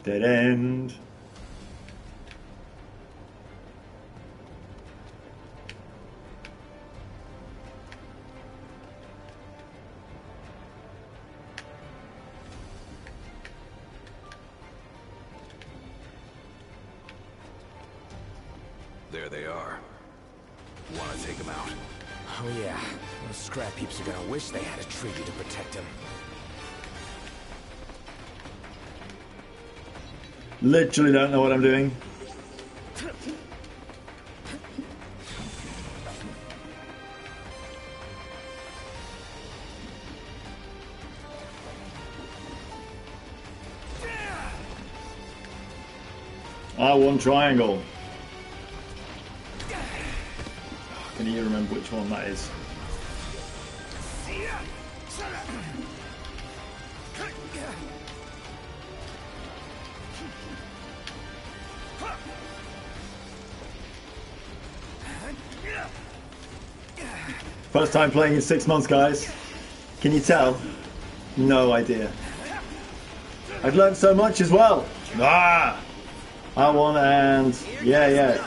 Dead end. There they are. Want to take them out? Oh yeah, those scrap heaps are gonna wish they had a treaty to protect him. Literally don't know what I'm doing. R1 triangle. Can you remember which one that is? First time playing in 6 months, guys. Can you tell? No idea. I've learned so much as well. Ah! R1 and... yeah.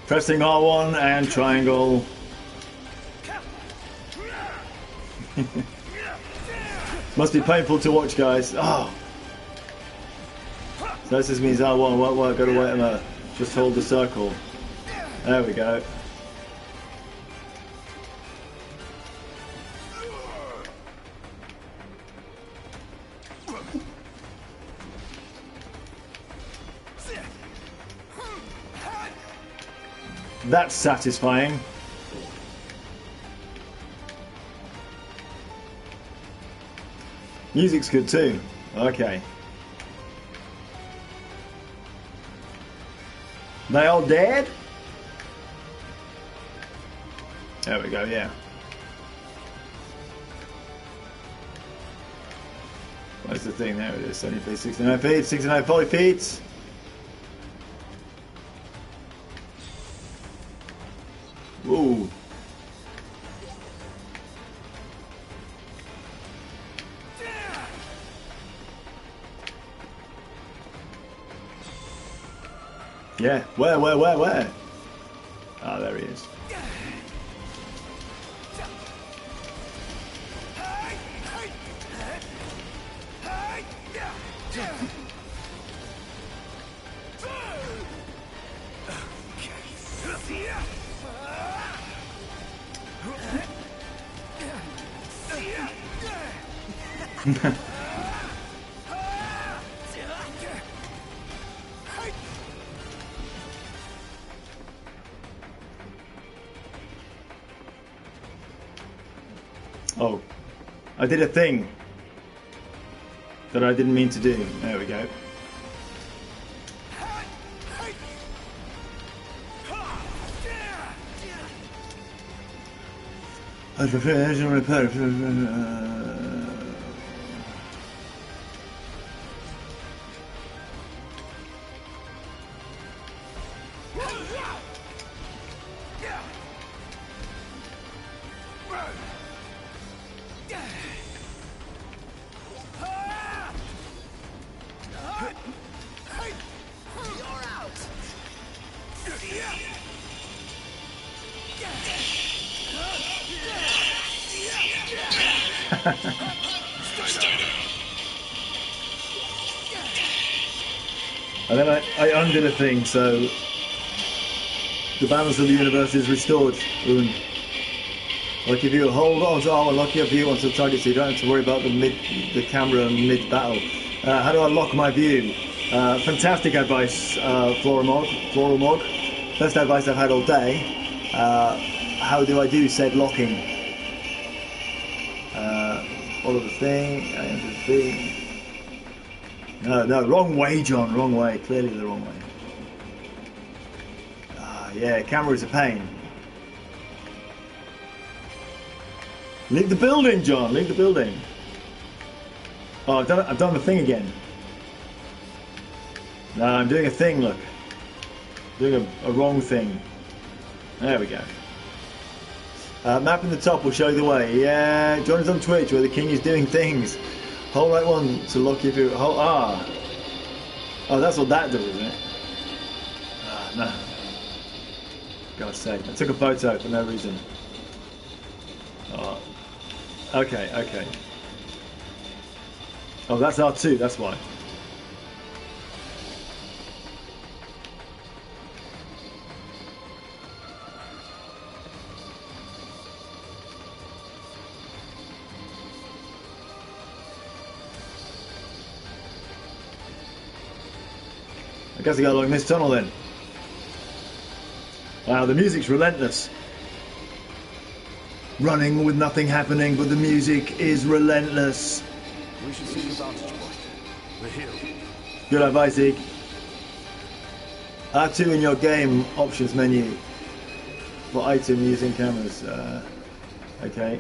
Pressing R1 and triangle. Must be painful to watch, guys. Oh. So this just means R1 won't work. Gotta wait a minute. Just hold the circle. There we go. That's satisfying. Music's good too. Okay. They all dead? There we go, yeah. Where's the thing? There it is. 70 feet, 69 feet, 69 40 feet. Ooh. Yeah, where? Ah, there he is. Oh, I did a thing that I didn't mean to do. There we go. And then I undid a thing, so The balance of the universe is restored. Ruin. Lucky view. Hold on to armor. Lock your view onto the target so you don't have to worry about the camera mid-battle. How do I lock my view? Fantastic advice, Floral Mog. Best advice I've had all day. How do I do said locking? Follow the thing. Enter the thing. No, wrong way, John. Wrong way. Clearly the wrong way. Yeah, camera is a pain. Leave the building, John. Leave the building. Oh, I've done the thing again. No, I'm doing a thing. Look, doing a wrong thing. There we go. Map in the top will show you the way. Yeah, join us on Twitch where the king is doing things. Hold right one to lock you through. Oh, that's what that does, isn't it? No. God's sake, I took a photo for no reason. Oh. Okay. Oh, that's R2, that's why. I guess I go along this tunnel then. Wow, the music's relentless. Running with nothing happening, but the music is relentless. We should seek a vantage point. The hill. Good advice, Zeke. R2 in your game options menu for item using cameras. Okay.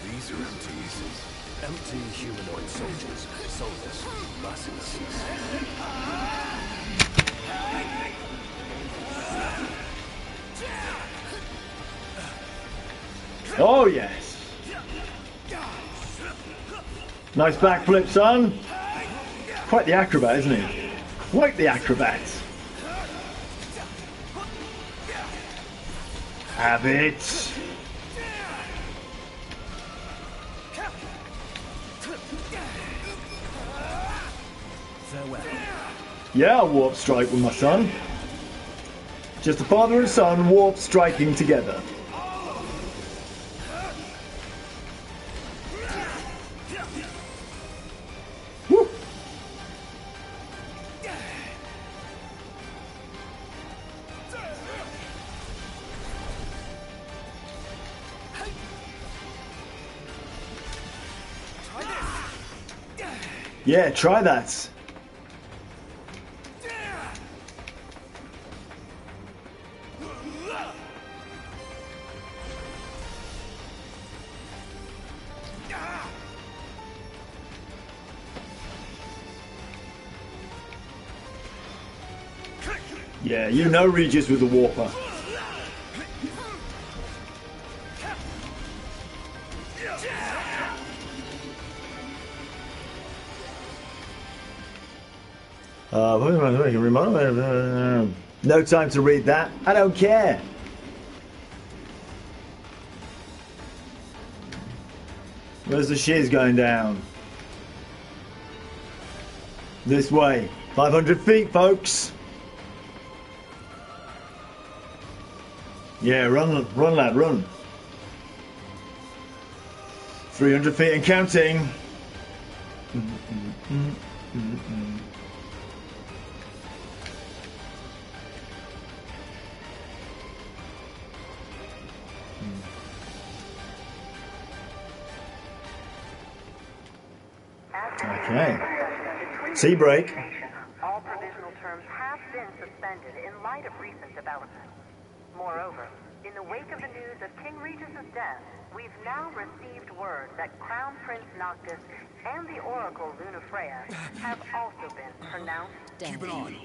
These are empty humanoid soldiers, soulless, masses. Oh yes. Nice backflip, son. Quite the acrobat, isn't he? Quite the acrobat. Have it. Farewell. Yeah, I'll warp strike with my son. Just a father and son warp striking together. Woo. Yeah, try that. Yeah, you know Regis with the warper. No time to read that. I don't care. Where's the shiz going down? This way. 500 feet, folks. Yeah, run, lad, run. 300 feet and counting. Okay. Tea break. All provisional terms have been suspended in light of recent developments. Moreover, in the wake of the news of King Regis's death, we've now received word that Crown Prince Noctis and the Oracle Lunafreya have also been pronounced dead. Keep it on.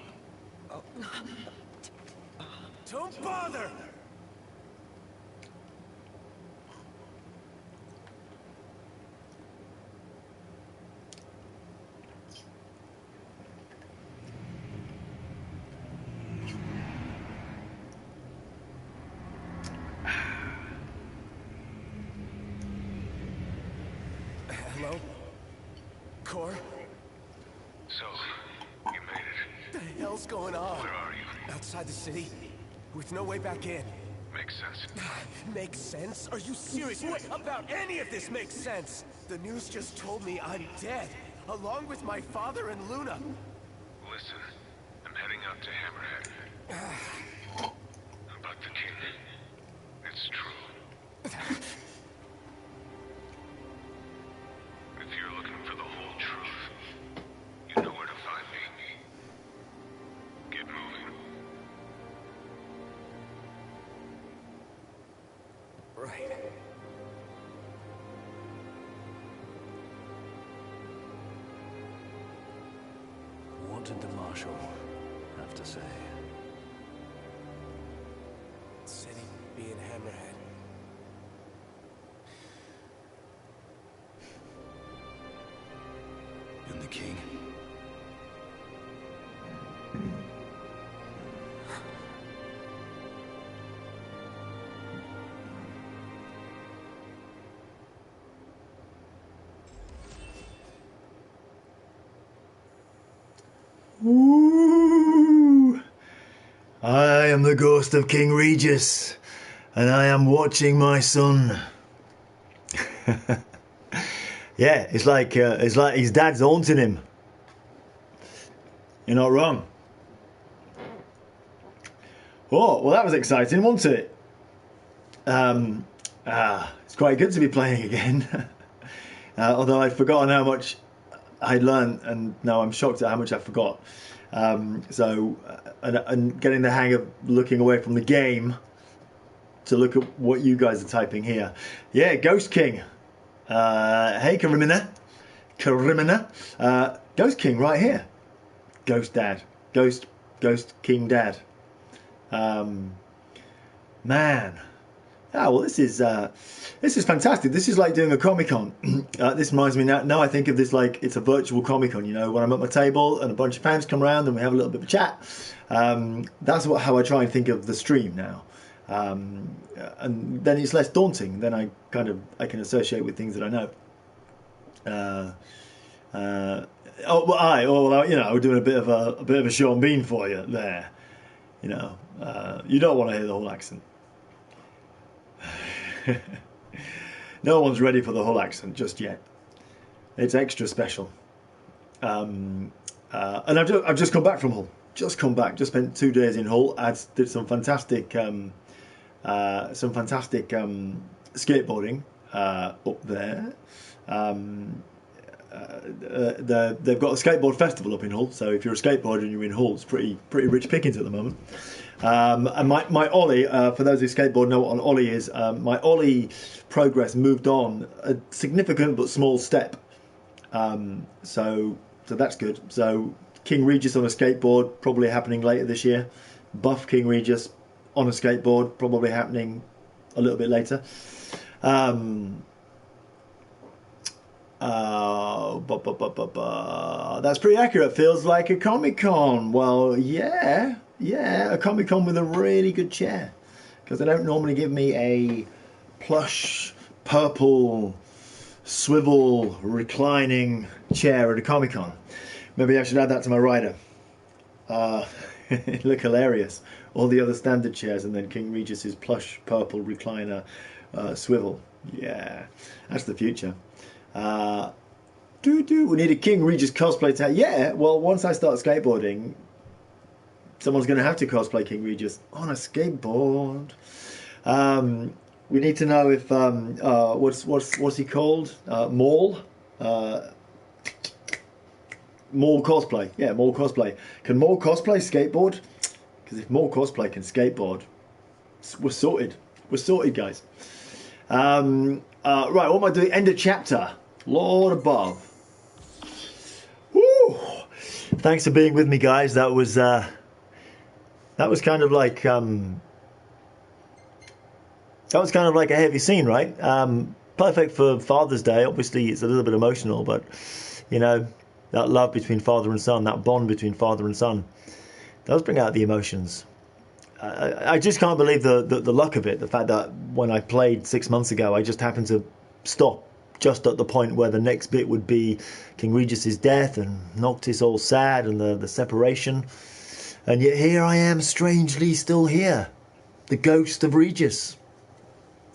Don't bother! Hello? Core? So, you made it. What the hell's going on? Where are you? Outside the city, with no way back in. Makes sense. Makes sense? Are you serious? What about any of this makes sense? The news just told me I'm dead, along with my father and Luna. Listen, I'm heading out to Hammerhead. About the king. It's true. If you're looking for the whole truth, you know where to find me. Get moving. Right. What did the Marshal have to say? City being Hammerhead. And the king? Ooh. I am the ghost of King Regis, and I am watching my son. Yeah, it's like his dad's haunting him. You're not wrong. Oh, well, that was exciting, wasn't it? It's quite good to be playing again. Although I'd forgotten how much I'd learned, and now I'm shocked at how much I forgot. And getting the hang of looking away from the game to look at what you guys are typing here. Yeah, Ghost King. Hey, Karimina. Ghost King right here. Ghost Dad. Ghost King Dad. Man. Ah, well, this is fantastic. This is like doing a Comic-Con. This reminds me now I think of this like it's a virtual Comic-Con, you know, when I'm at my table and a bunch of fans come around and we have a little bit of a chat. That's how I try and think of the stream now. And then it's less daunting. Then I can associate with things that I know. We're doing a bit of a Sean Bean for you there. You know, you don't want to hear the whole accent. No one's ready for the whole accent just yet. It's extra special. And I've just come back from Hull. Just spent 2 days in Hull. I did some fantastic skateboarding up there. They've got a skateboard festival up in Hull, so if you're a skateboarder and you're in Hull, it's pretty rich pickings at the moment. And my ollie, for those who skateboard know what an ollie is, my ollie progress moved on a significant but small step. So that's good. So King Regis on a skateboard, probably happening later this year. Buff King Regis on a skateboard, probably happening a little bit later. That's pretty accurate. Feels like a Comic-Con. Well, yeah, a Comic-Con with a really good chair, because they don't normally give me a plush purple swivel reclining chair at a Comic-Con. Maybe I should add that to my rider. It'd look hilarious. All the other standard chairs and then King Regis's plush purple recliner swivel. Yeah, that's the future. We need a King Regis cosplay tag. Yeah, well, once I start skateboarding, someone's going to have to cosplay King Regis on a skateboard. We need to know if what's he called? Maul. Maul cosplay. Yeah, Maul cosplay. Can Maul cosplay skateboard? Because if Maul cosplay can skateboard, we're sorted. We're sorted, guys. Right, what am I doing? End of chapter. Lord above. Woo! Thanks for being with me, guys. That was kind of like a heavy scene, right? Perfect for Father's Day. Obviously, it's a little bit emotional, but you know, that love between father and son, that bond between father and son, does bring out the emotions. I just can't believe the luck of it. The fact that when I played 6 months ago, I just happened to stop just at the point where the next bit would be King Regis's death and Noctis all sad and the separation. And yet here I am, strangely still here. The ghost of Regis.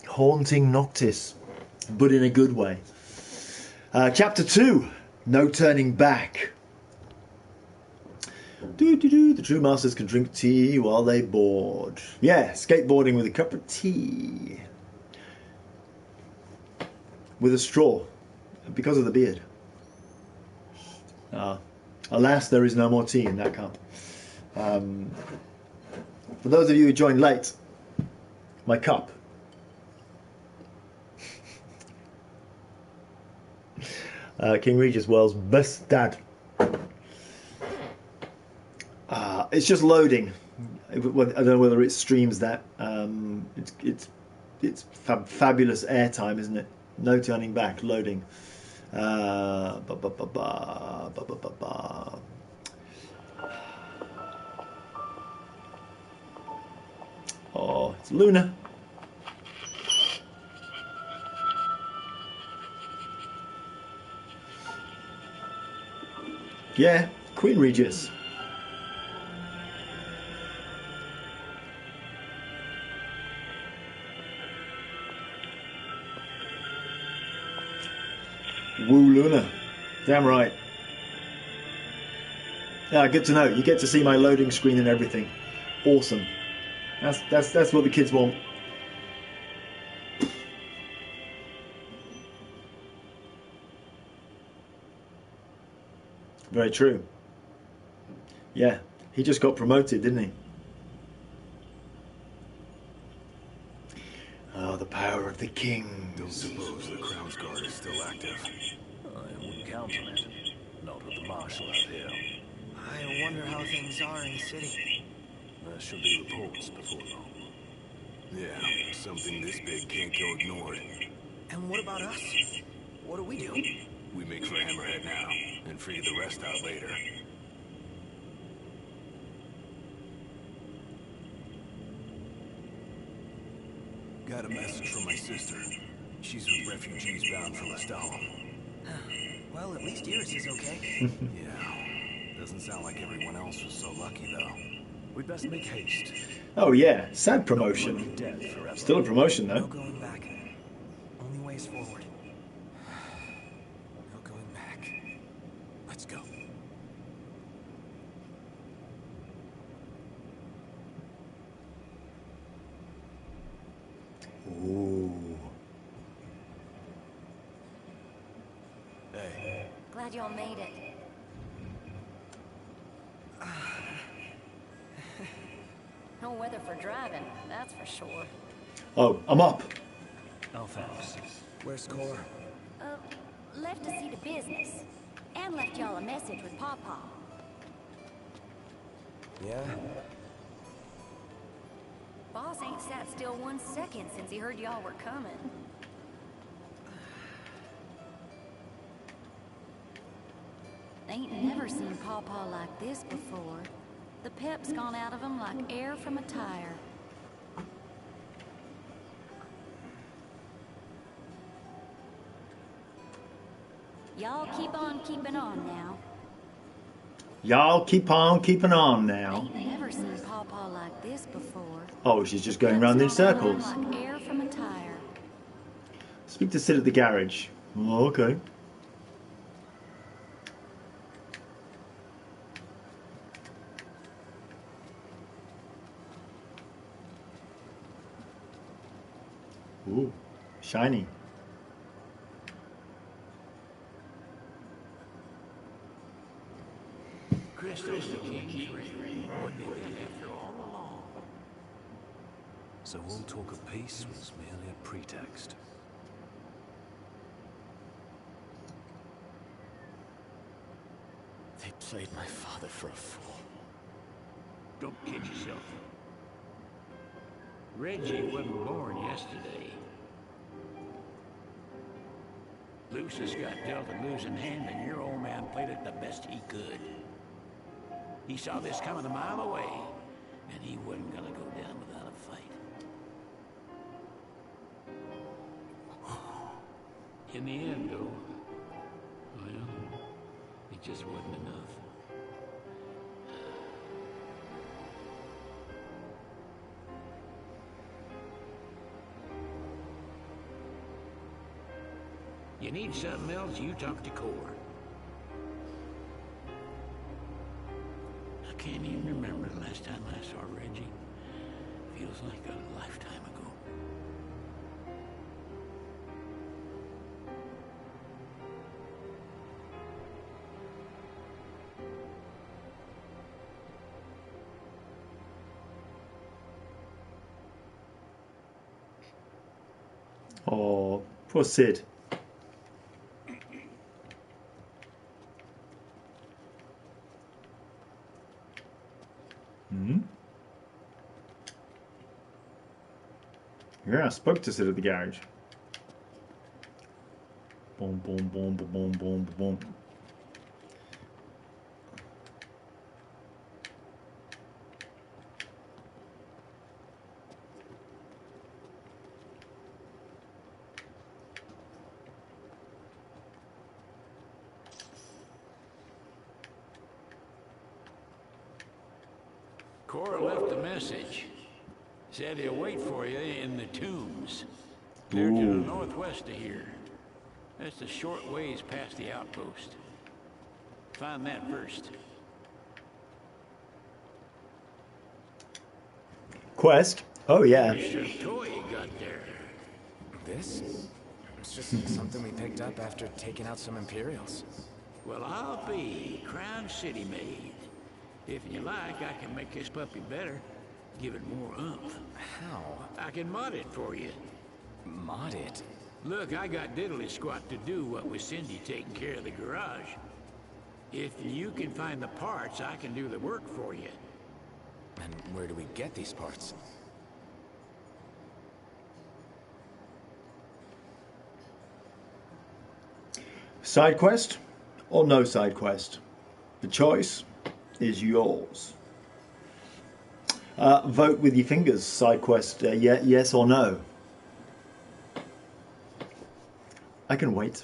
Haunting Noctis. But in a good way. Chapter 2. No turning back. The true masters can drink tea while they board. Yeah, skateboarding with a cup of tea. With a straw. Because of the beard. Alas, there is no more tea in that cup. For those of you who joined late, my cup. King Regis World's best dad. It's just loading. I don't know whether it streams that. It's fabulous airtime, isn't it? No turning back. Loading. Oh, it's Luna. Yeah, Queen Regis. Woo Luna. Damn right. Yeah, good to know. You get to see my loading screen and everything. Awesome. That's what the kids want. Very true. Yeah, he just got promoted, didn't he? Oh, the power of the king. Don't suppose the Crown's Guard is still active. I wouldn't count on it. Not with the Marshal out here. I wonder how things are in the city. There should be reports before long. Yeah, something this big can't go ignored. And what about us? What do we do? We make for Hammerhead now, and figure the rest out later. Got a message from my sister. She's with refugees bound for Lestalum. Well, at least Iris is okay. Yeah, doesn't sound like everyone else was so lucky, though. We'd best make haste. Oh yeah, sad promotion. Dead forever. Still a promotion No though. going back. Only ways forward. No going back. Let's go. Ooh. Hey, Glad y'all made it. No weather for driving, that's for sure. Oh, I'm up. Oh, thanks. Where's Cor? Left to see to business. And left y'all a message with Pawpaw. Yeah? Boss ain't sat still 1 second since he heard y'all were coming. Ain't never seen Pawpaw like this before. The pep's gone out of him like air from a tire. Y'all keep on keeping on now. Y'all keep on keeping on now. Ain't never seen Pawpaw like this before. Oh, she's just going round in circles. Like air from a tire. Speak to Sid at the garage. Oh, okay. Ooh, shiny. Crystal's the king's ring. What did they after all along? So all talk of peace was merely a pretext. They played my father for a fool. Don't kid yourself. Reggie wasn't born yesterday. Lucis got dealt a losing hand, and your old man played it the best he could. He saw this coming a mile away, and he wasn't gonna go down without a fight. In the end, though, well, it just wasn't enough. You need something else, you talk to Core. I can't even remember the last time I saw Reggie. Feels like a lifetime ago. Oh, poor Sid. Yeah, I spoke to Sid at the garage. Boom, boom, boom, boom, boom, boom, boom. Cora left a message. Said he'll wait for you in the tombs. Clear to the northwest of here. That's a short ways past the outpost. Find that first. Quest? Oh, yeah. Here's a toy you got there. This? It's just something we picked up after taking out some Imperials. Well, I'll be Crown City made. If you like, I can make this puppy better. Give it more oomph. How? I can mod it for you. Mod it? Look, I got diddly squat to do what with Cindy taking care of the garage. If you can find the parts, I can do the work for you. And where do we get these parts? Side quest or no side quest? The choice is yours. Vote with your fingers. Side quest, yes or no? I can wait.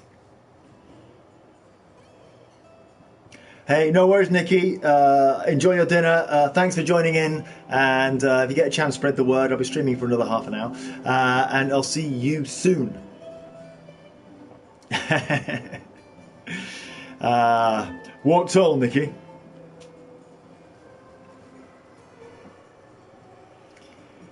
Hey, no worries, Nikki. Enjoy your dinner. Thanks for joining in. And if you get a chance, spread the word. I'll be streaming for another half an hour. And I'll see you soon. What's all, Nikki?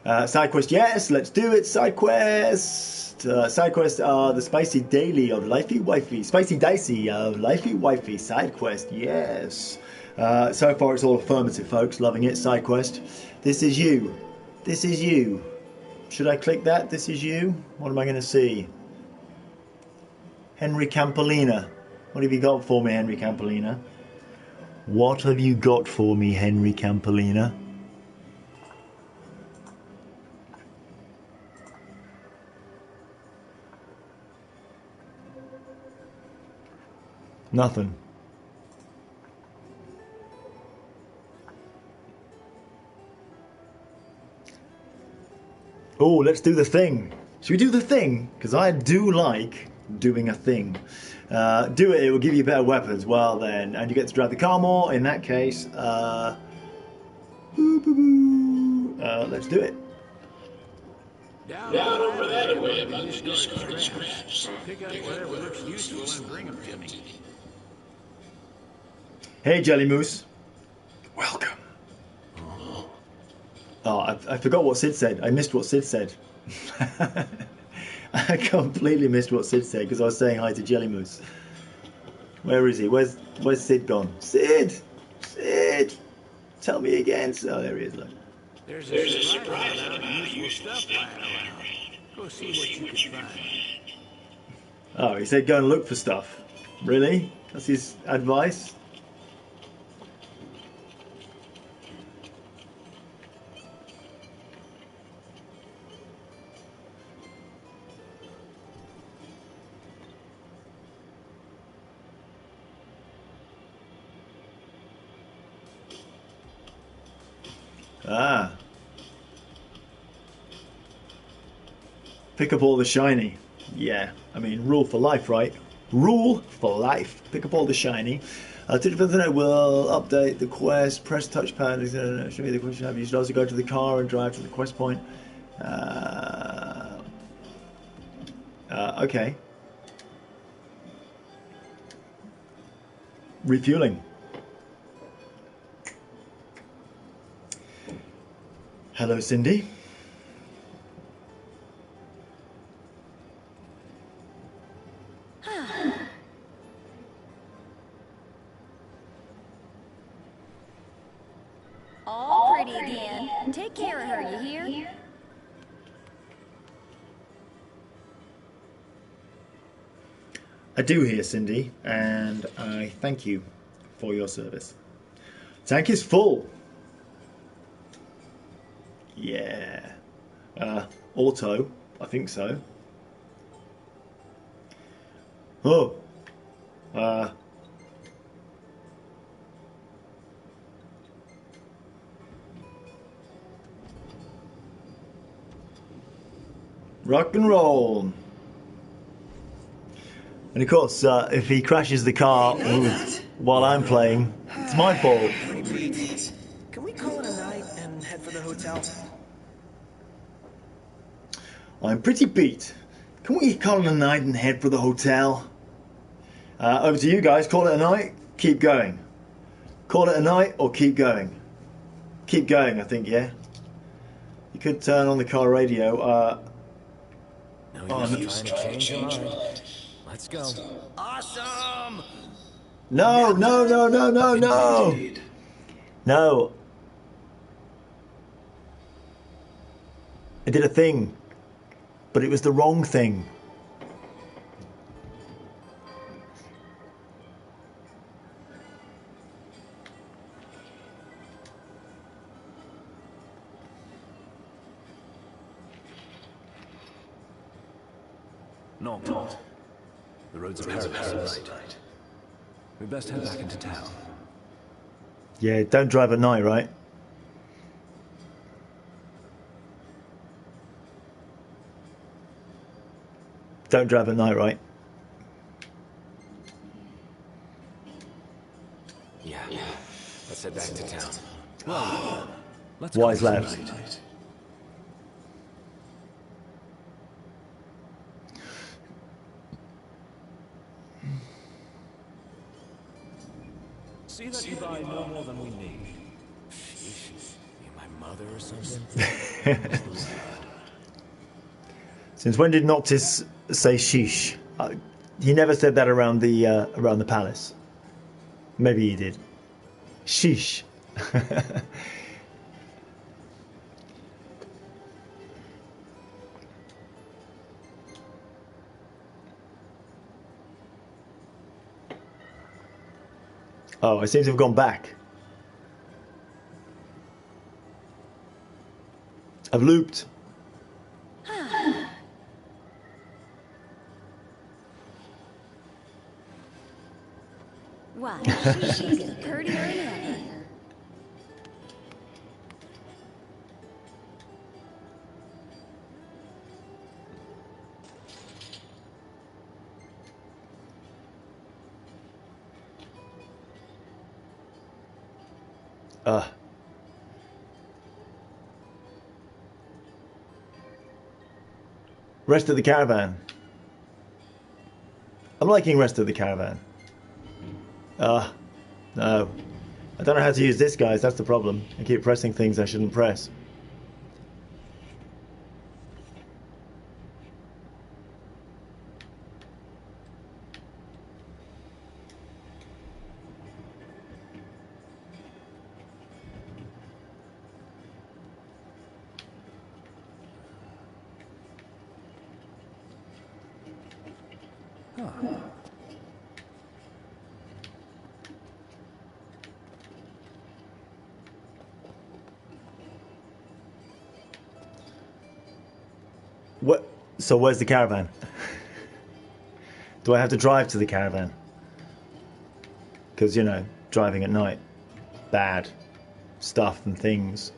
Side quest, yes, let's do it. Side quest. Side quests are the spicy daily of Lifey Wifey. Spicy dicey of Lifey Wifey. Side quest, yes. So far it's all affirmative, folks. Loving it. Side quest. This is you. This is you. Should I click that? This is you. What am I going to see? Henry Campolina. What have you got for me, Henry Campolina? What have you got for me, Henry Campolina? Nothing. Oh, let's do the thing. Should we do the thing? Because I do like doing a thing. Do it, it will give you better weapons. Well then, and you get to drive the car more. In that case, let's do it. Down over that way about the discarded scraps. Pick up whatever looks useful and bring them to me. Hey, Jelly Moose. Welcome. Oh, I forgot what Sid said. I missed what Sid said. I completely missed what Sid said because I was saying hi to Jelly Moose. Where is he? Where's Sid gone? Sid! Sid! Tell me again. Oh, there he is. Look. There's a surprise about useful stuff lying around. Go see what you can find. Oh, he said go and look for stuff. Really? That's his advice? Ah. Pick up all the shiny. Yeah. I mean, rule for life, right? Rule for life. Pick up all the shiny. Ticket for the night will update the quest. Press touchpad. Show me the question tab. You should also go to the car and drive to the quest point. Okay. Refueling. Hello, Cindy. All pretty again. Take care of her, you hear? I do hear, Cindy, and I thank you for your service. Tank is full. Yeah. Auto. I think so. Oh. Rock and roll. And of course, if he crashes the car while I'm playing, it's my fault. Can we call it a night and head for the hotel? I'm pretty beat. Can we call it a night and head for the hotel? Over to you guys. Call it a night. Keep going. Call it a night or keep going. Keep going, I think, yeah. You could turn on the car radio. No use trying to change your mind. Let's go. Awesome! No, no, no, no, no, no. No. I did a thing, but it was the wrong thing. Noct. The roads are paradise tonight. We best head back into town. Yeah, don't drive at night, right? Don't drive at night, right? Yeah. Let's head back to town. Well, let's Wise call it lad. tonight. See that you buy no more than we need. Sheesh. You my mother or something? Since when did Noctis say sheesh? He never said that around the palace. Maybe he did. Sheesh. Oh, I seem to have gone back. I've looped. Why, she's getting prettier than ever. Rest of the caravan. I'm liking rest of the caravan. No. I don't know how to use this, guys. That's the problem. I keep pressing things I shouldn't press. What? So where's the caravan? Do I have to drive to the caravan? Because, you know, driving at night. Bad stuff and things.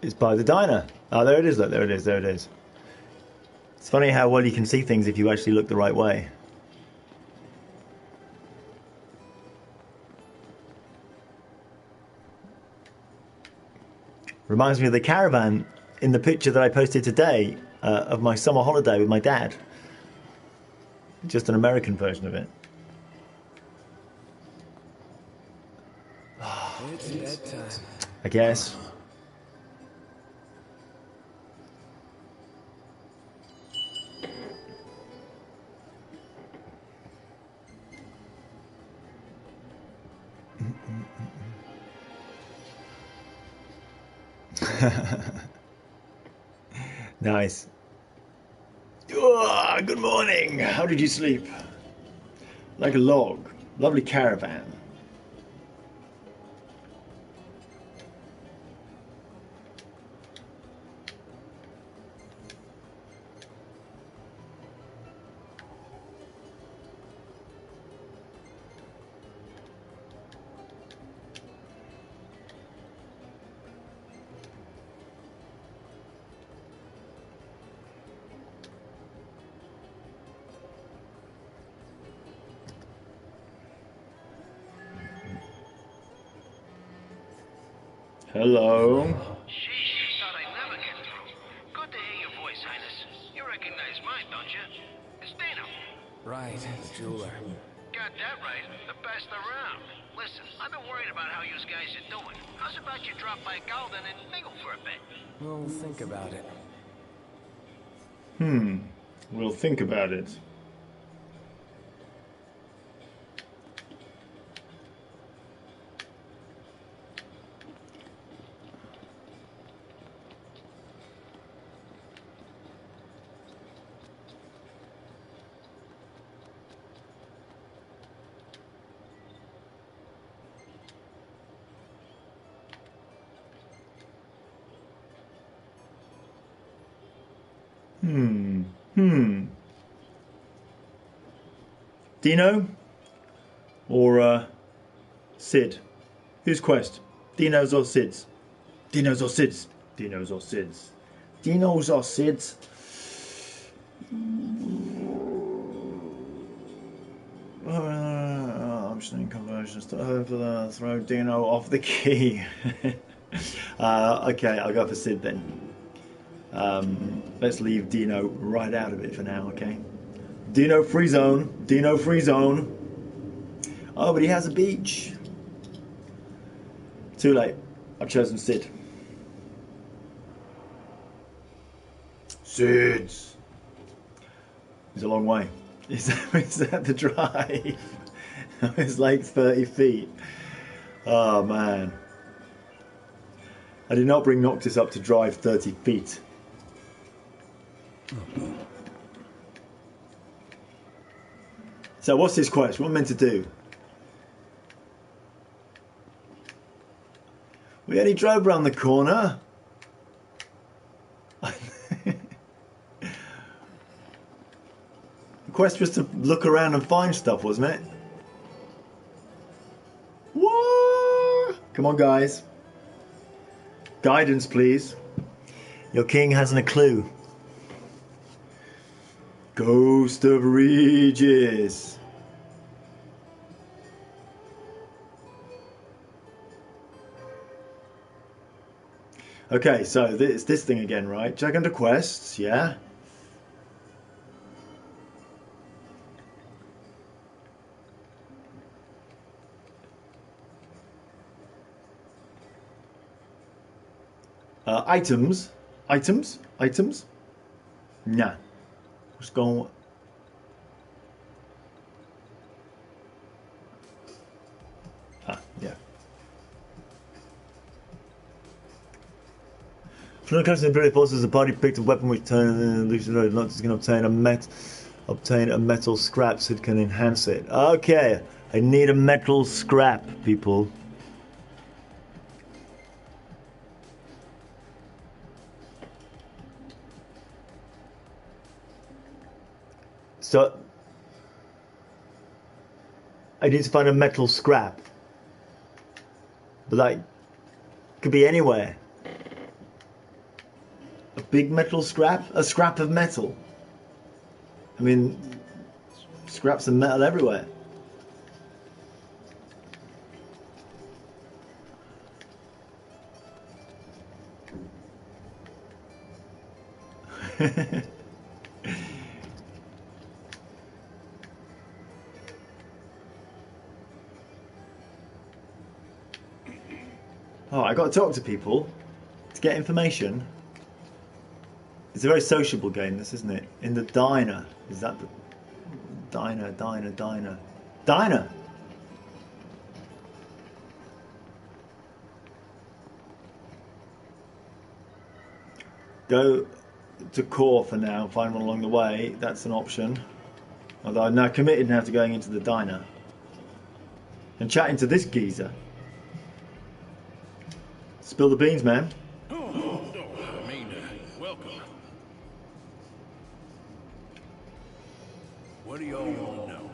It's by the diner. Oh, there it is. Look, there it is. There it is. It's funny how well you can see things if you actually look the right way. Reminds me of the caravan in the picture that I posted today of my summer holiday with my dad. Just an American version of it. It's bedtime. I guess. Nice. Oh, good morning. How did you sleep? Like a log. Lovely caravan. Hello. Sheesh, thought I'd never get through. Good to hear your voice, Highness. You recognize mine, don't you? It's Dino. Right, the jeweler. Got that right. The best around. Listen, I've been worried about how you guys are doing. How's about you drop by Caelum and mingle for a bit? We'll think about it. We'll think about it. Dino? Or, Sid? Whose quest? Dino's or Sid's? Dino's or Sid's? Dino's or Sid's? Dino's or Sid's? I'm just in conversions to throw Dino off the key. Okay, I'll go for Sid then. Let's leave Dino right out of it for now, okay? Dino free zone. Dino free zone. Oh, but he has a beach. Too late. I've chosen Sid. Sid's. It's a long way. Is that the drive? It's like 30 feet. Oh, man. I did not bring Noctis up to drive 30 feet. So what's this quest? What am I meant to do? We only drove around the corner. The quest was to look around and find stuff, wasn't it? What? Come on, guys. Guidance, please. Your king hasn't a clue. Ghost of Regis. Okay, so it's this thing again, right? Check under quests, yeah? Items. Nah. What's going on? Yeah. From the custom ability forces, the party picked a weapon which turned Lucis not just going to obtain a metal scrap so it can enhance it. Okay, I need a metal scrap, people. So I need to find a metal scrap, but like could be anywhere. big metal scrap? A scrap of metal? I mean, scraps of metal everywhere. Oh, I got to talk to people to get information. It's a very sociable game, this, isn't it? In the diner. Is that the diner? Diner! Go to core for now, find one along the way. That's an option. Although I'm now committed now to going into the diner and chatting to this geezer. Spill the beans, man. Welcome. What do y'all want to know?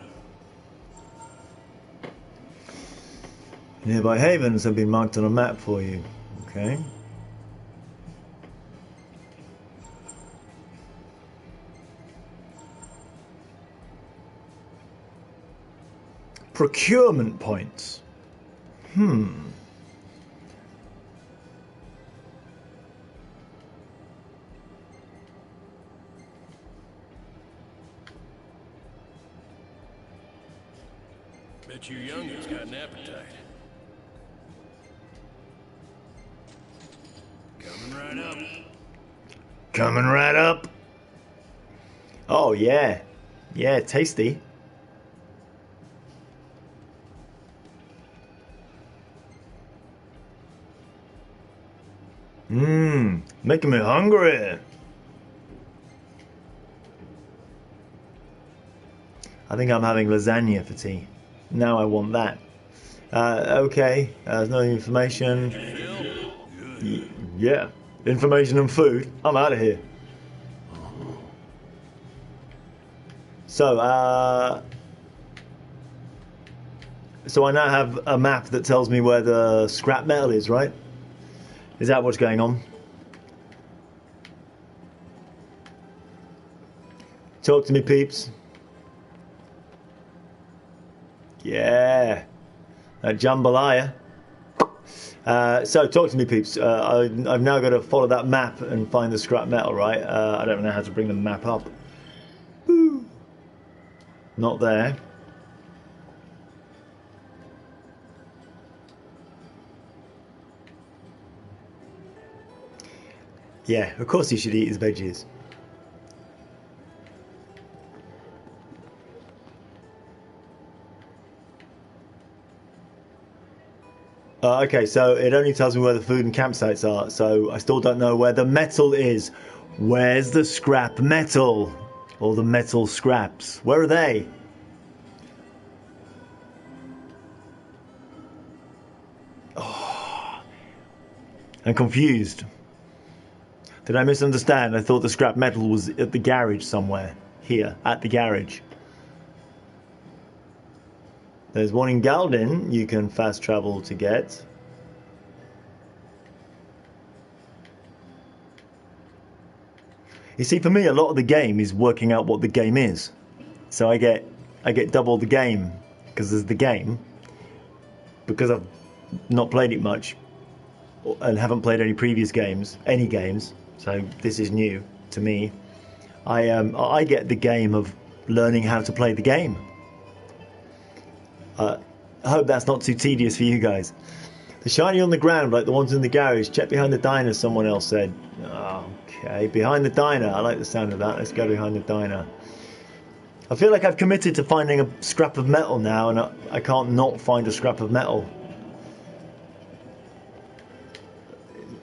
Nearby havens have been marked on a map for you. Okay. Procurement points. Bet you youngins got an appetite. Coming right up. Coming right up. Oh, yeah. Yeah, tasty. Making me hungry. I think I'm having lasagna for tea. Now I want that. Okay, there's no information. Yeah, information and food. I'm out of here. So I now have a map that tells me where the scrap metal is, right? Is that what's going on? Talk to me, peeps. Yeah, that jambalaya. So talk to me, peeps. I've now got to follow that map and find the scrap metal, right? I don't know how to bring the map up. Woo. Not there. Yeah, of course he should eat his veggies. Okay, so it only tells me where the food and campsites are, so I still don't know where the metal is. Where's the scrap metal? Or the metal scraps? Where are they? Oh, I'm confused. Did I misunderstand? I thought the scrap metal was at the garage somewhere. Here, at the garage. There's one in Ardyn you can fast travel to get. You see, for me, a lot of the game is working out what the game is. So I get double the game because there's the game. Because I've not played it much and haven't played any previous games, so this is new to me. I get the game of learning how to play the game. I hope that's not too tedious for you guys. The shiny on the ground, like the ones in the garage. Check behind the diner, someone else said. Okay, behind the diner. I like the sound of that. Let's go behind the diner. I feel like I've committed to finding a scrap of metal now, and I can't not find a scrap of metal.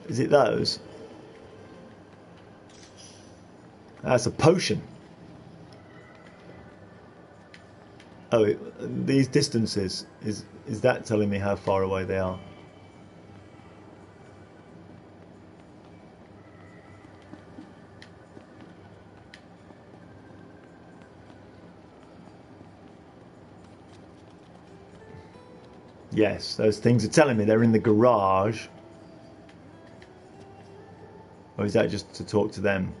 Is it those? That's a potion. Oh, these distances, is that telling me how far away they are? Yes, those things are telling me they're in the garage. Or is that just to talk to them?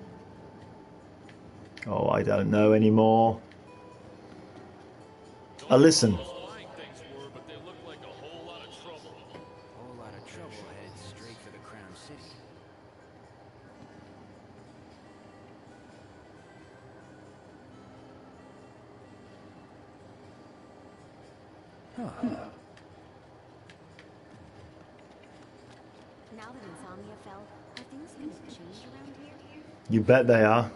Oh, I don't know anymore. I'll listen. Whole lot of trouble heads straight for the Crown City. Now that Izunia fell, are things going to change around here? You bet they are.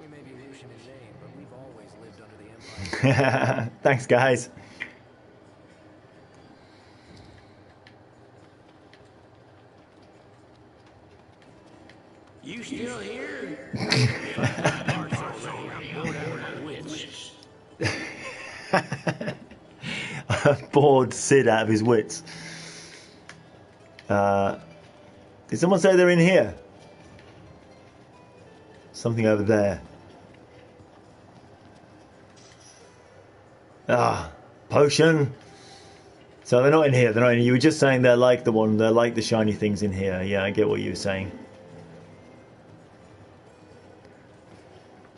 We may be Lucian in name, but we've always lived under the Empire. Thanks, guys. You still here? Parts already. I'm bored out of my wits. Bored Sid out of his wits. Did someone say they're in here? Something over there. Potion. So they're not in here. They're not in here. You were just saying they're like the one. They're like the shiny things in here. Yeah, I get what you were saying.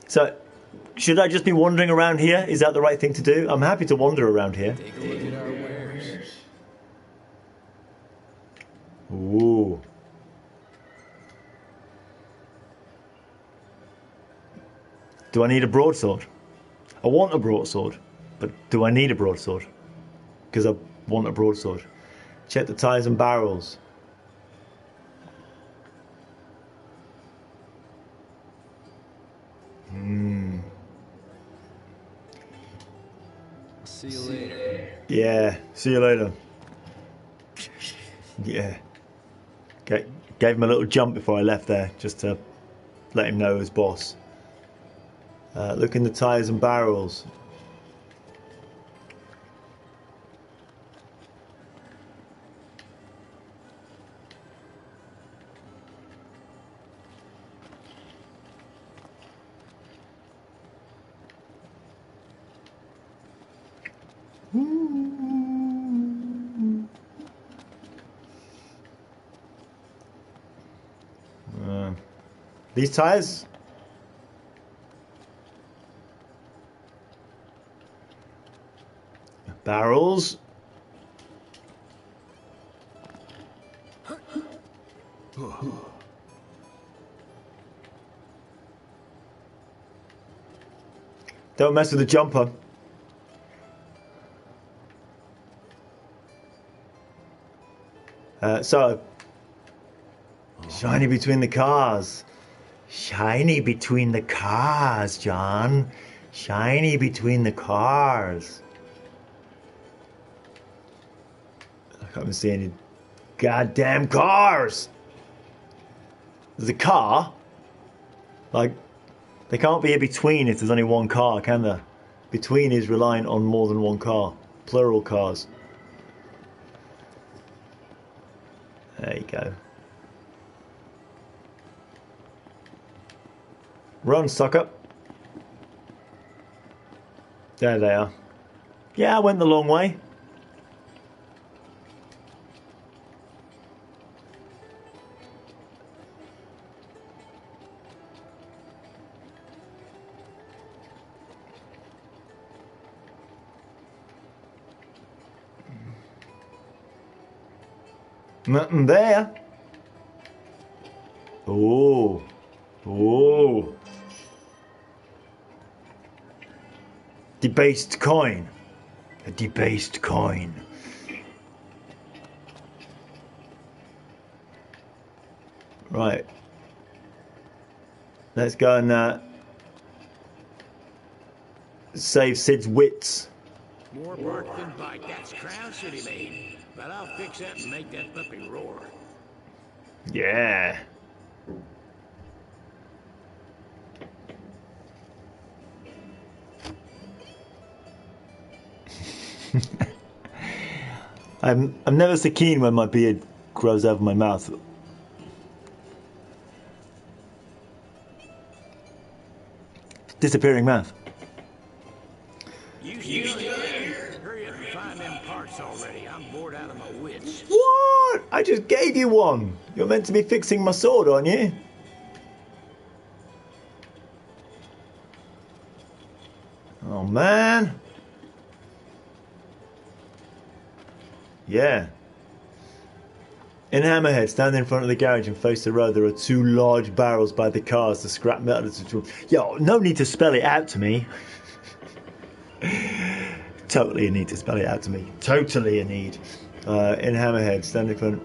So, should I just be wandering around here? Is that the right thing to do? I'm happy to wander around here. Take a look at our wares. Ooh. Do I need a broadsword? I want a broadsword, but do I need a broadsword? Because I want a broadsword. Check the tires and barrels. See you later. Yeah, see you later. Yeah. Okay. Gave him a little jump before I left there, just to let him know his boss. Look in the tires and barrels. These tires? Barrels? Don't mess with the jumper. So, shiny between the cars. Shiny between the cars, John. Shiny between the cars. I can't even see any goddamn cars. There's a car. Like, they can't be a between if there's only one car, can there? Between is reliant on more than one car. Plural cars. There you go. Run, sucker. There they are. Yeah, I went the long way. Nothing there. Oh. Oh. Debased coin. A debased coin. Right. Let's go and save Sid's wits. More bark than bite. That's Crown City made. But I'll fix that and make that puppy roar. Yeah. I'm never so keen when my beard grows over my mouth. Disappearing mouth. You still here? Hurry up and find them parts already. I'm bored out of my wits. What? I just gave you one. You're meant to be fixing my sword, aren't you? man. Yeah. In Hammerhead, stand in front of the garage and face the road. There are 2 large barrels by the cars. The scrap metal is... Yo, no need to spell it out to me. Totally a need to spell it out to me. Totally a need. In Hammerhead, stand in front...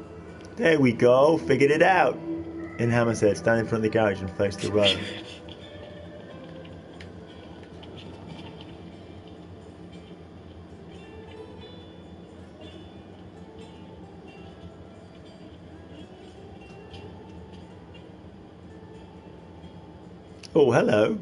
There we go. Figured it out. In Hammerhead, stand in front of the garage and face the road. Oh, hello.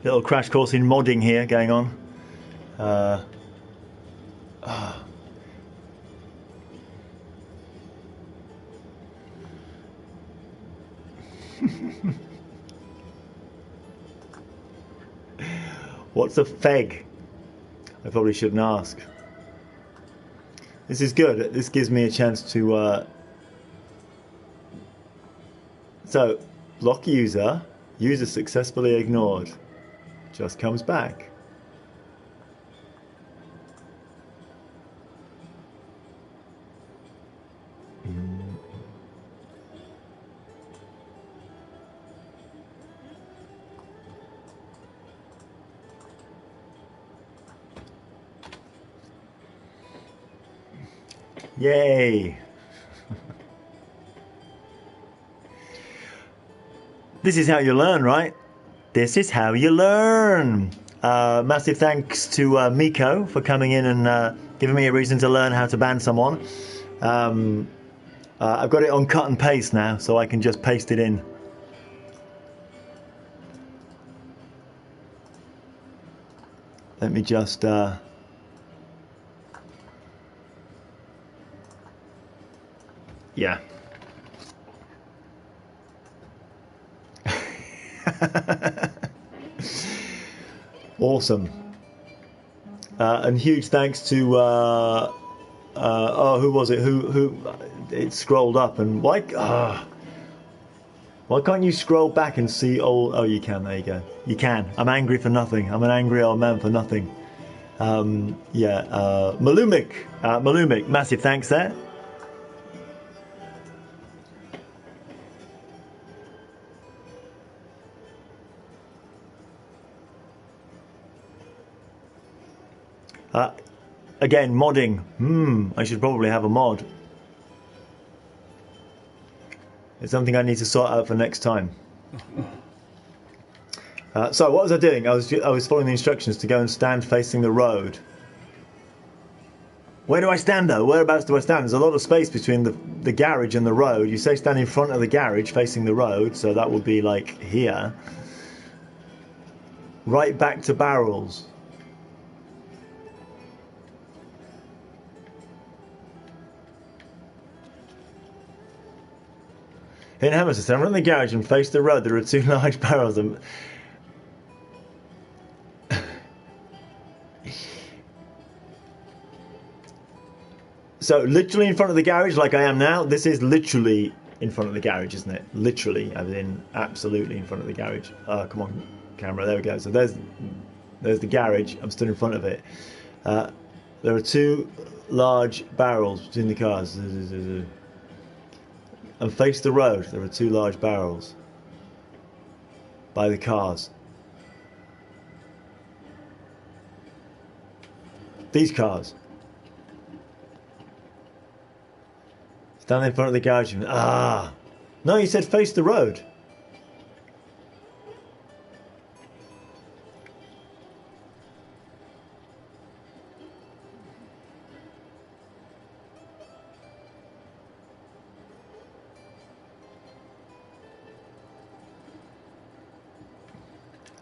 Little crash course in modding here going on. What's a feg? I probably shouldn't ask. This is good. This gives me a chance to... So, block user successfully ignored. Just comes back. Yay! This is how you learn, right? This is how you learn. Massive thanks to Miko for coming in and giving me a reason to learn how to ban someone. I've got it on cut and paste now, so I can just paste it in. Let me just... Yeah. Awesome. And huge thanks to oh, who was it? Who it scrolled up and why can't you scroll back and see all? Oh, you can. There you go. You can. I'm angry for nothing. I'm an angry old man for nothing. Yeah. Malumik, massive thanks there. Again, modding. I should probably have a mod. It's something I need to sort out for next time. So what was I doing? I was following the instructions to go and stand facing the road. Where do I stand though? Whereabouts do I stand? There's a lot of space between the garage and the road. You say stand in front of the garage facing the road, so that would be like here. Right back to barrels. In Hammerstead, stand in front of the garage and face the road. There are 2 large barrels. So literally in front of the garage, like I am now. This is literally in front of the garage, isn't it? Literally, as in absolutely in front of the garage. Come on, camera. There we go. So there's the garage. I'm stood in front of it. There are 2 large barrels between the cars. and face the road. There are 2 large barrels by the cars. These cars. Stand in front of the garage. Ah. No, you said face the road.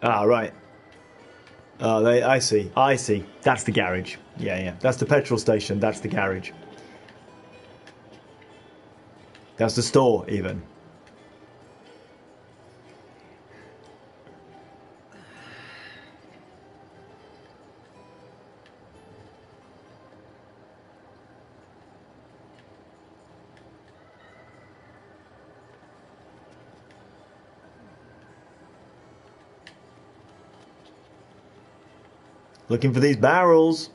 Ah, right. Oh, I see. I see. That's the garage. Yeah, yeah. That's the petrol station. That's the garage. That's the store, even. Looking for these barrels.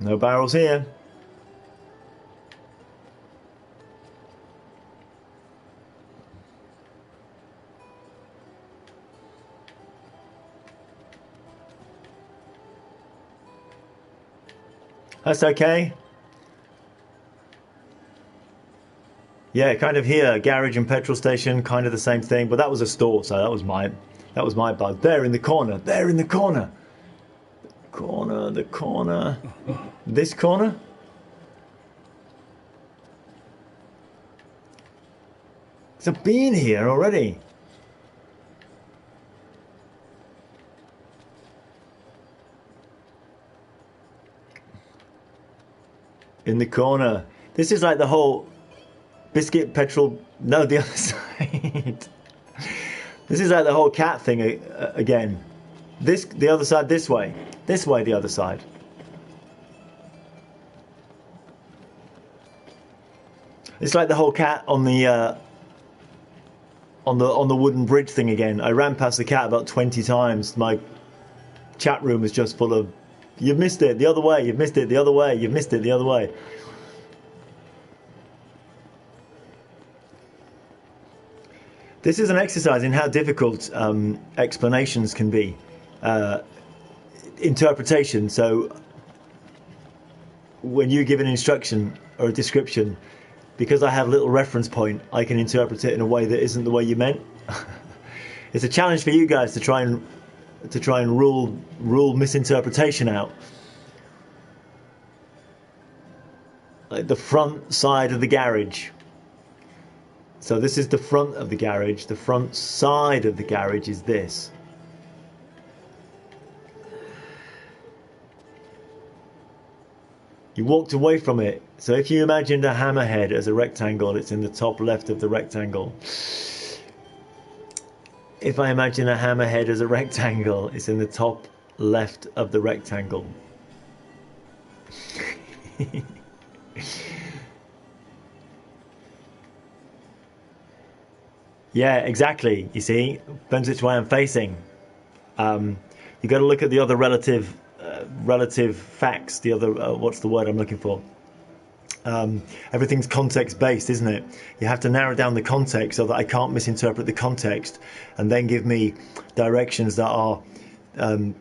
No barrels here. That's okay. Yeah, kind of here, garage and petrol station, kind of the same thing, but that was a store, so that was my bug. There in the corner, there in the corner. The corner. This corner? There's a bean here already. In the corner. This is like the whole biscuit petrol. No, the other side. This is like the whole cat thing again. The other side this way. This way the other side. It's like the whole cat on the wooden bridge thing again. I ran past the cat about 20 times. My chat room is just full of, you've missed it the other way, you've missed it the other way, you've missed it the other way. This is an exercise in how difficult explanations can be. Interpretation. So when you give an instruction or a description, because I have a little reference point, I can interpret it in a way that isn't the way you meant. It's a challenge for you guys to try and rule misinterpretation out. Like the front side of the garage. So this is the front of the garage. The front side of the garage is this. You walked away from it. So if you imagined a hammerhead as a rectangle, it's in the top left of the rectangle. If I imagine a hammerhead as a rectangle, it's in the top left of the rectangle. Yeah, exactly. You see, depends which way I'm facing. You got to look at the other relative facts. The other what's the word I'm looking for? Everything's context based, isn't it? You have to narrow down the context so that I can't misinterpret the context, and then give me directions that are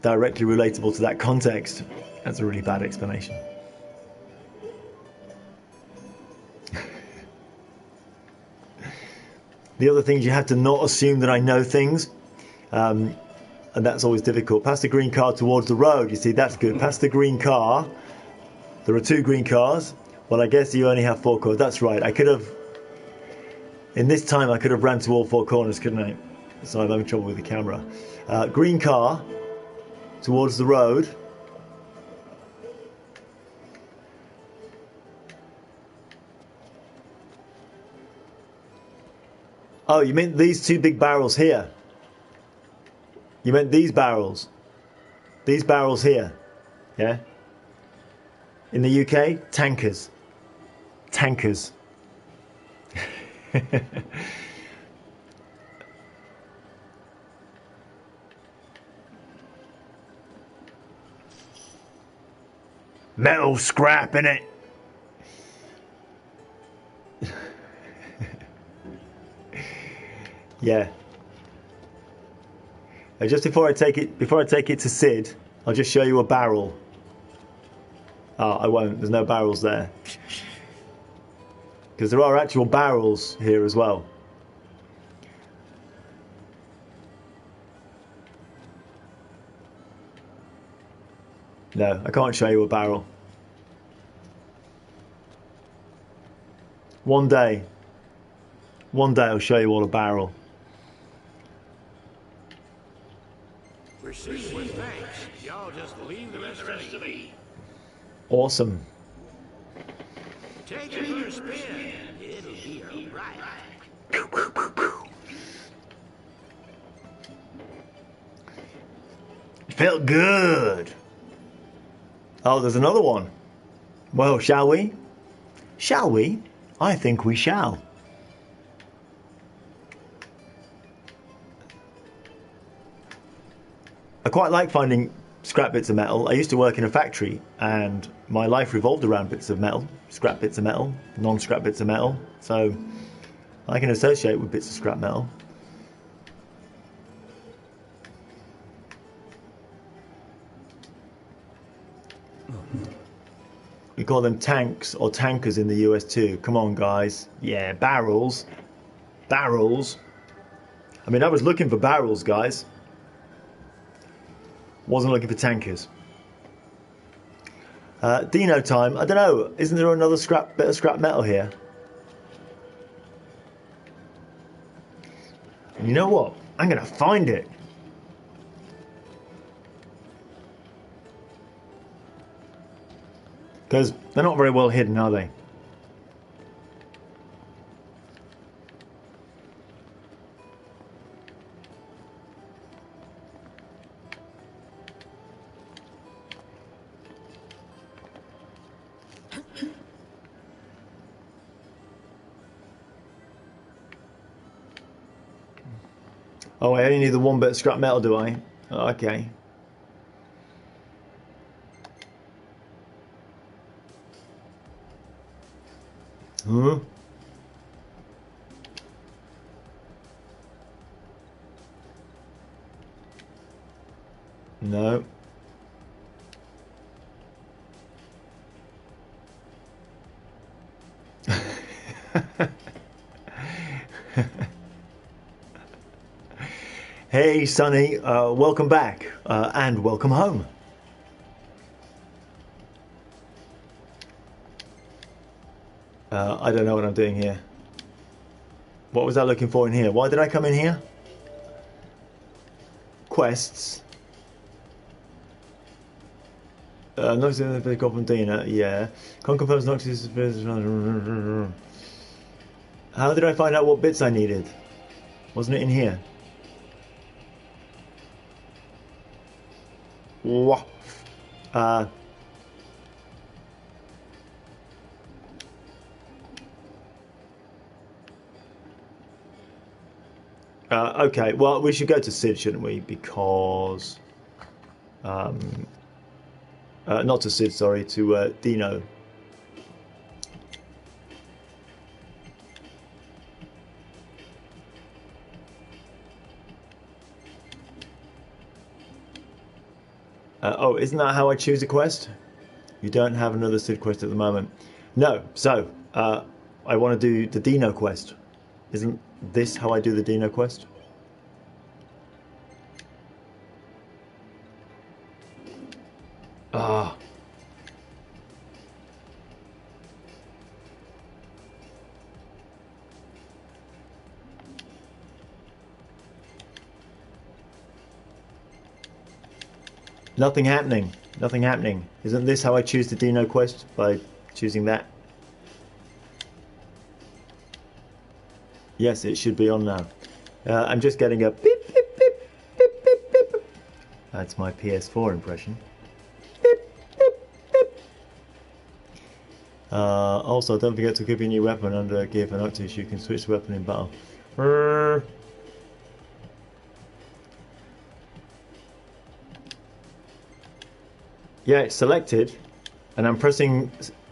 directly relatable to that context. That's a really bad explanation. The other thing is you have to not assume that I know things, and that's always difficult. Past the green car towards the road, you see, that's good. Past the green car, there are 2 green cars. Well, I guess you only have 4 cars. That's right. I could have, in this time, I could have ran to all 4 corners, couldn't I? So I'm having trouble with the camera. Green car towards the road. Oh, you meant these 2 big barrels here? You meant these barrels? These barrels here? Yeah? In the UK, tankers. Tankers. Metal scrap, innit? Yeah. Just before I take it to Sid, I'll just show you a barrel. Oh, I won't. There's no barrels there. Because there are actual barrels here as well. No, I can't show you a barrel. One day I'll show you all a barrel. Receive with thanks. Y'all just leave the rest to me. Awesome. Take it for a spin. It'll be alright. Felt good. Oh, there's another one. Well, shall we? Shall we? I think we shall. I quite like finding scrap bits of metal. I used to work in a factory and my life revolved around bits of metal, scrap bits of metal, non-scrap bits of metal. So I can associate with bits of scrap metal. We call them tanks or tankers in the US too. Come on, guys. Yeah, barrels. Barrels. I mean, I was looking for barrels, guys. Wasn't looking for tankers. Dino time. I don't know. Isn't there another bit of scrap metal here? And you know what? I'm going to find it. Because they're not very well hidden, are they? Oh, I only need the one bit of scrap metal, do I? Okay. Huh? No. Hey, Sonny, welcome back and welcome home. I don't know what I'm doing here. What was I looking for in here? Why did I come in here? Quests. Noct in the Goblin Dina, yeah. Con confirms Noct is... How did I find out what bits I needed? Wasn't it in here? Wah. Okay, well, we should go to Sid, shouldn't we? Because... not to Sid, sorry, to Dino. Oh, isn't that how I choose a quest? You don't have another Sid quest at the moment. No, so, I want to do the Dino quest. Isn't this how I do the Dino quest? Ah. Nothing happening. Nothing happening. Isn't this how I choose the Dino quest? By choosing that? Yes, it should be on now. I'm just getting a beep, beep, beep, beep, beep, beep. That's my PS4 impression. Beep, beep, beep. Also, don't forget to equip your new weapon under gear for Noctis. You can switch the weapon in battle. Yeah, it's selected, And I'm pressing.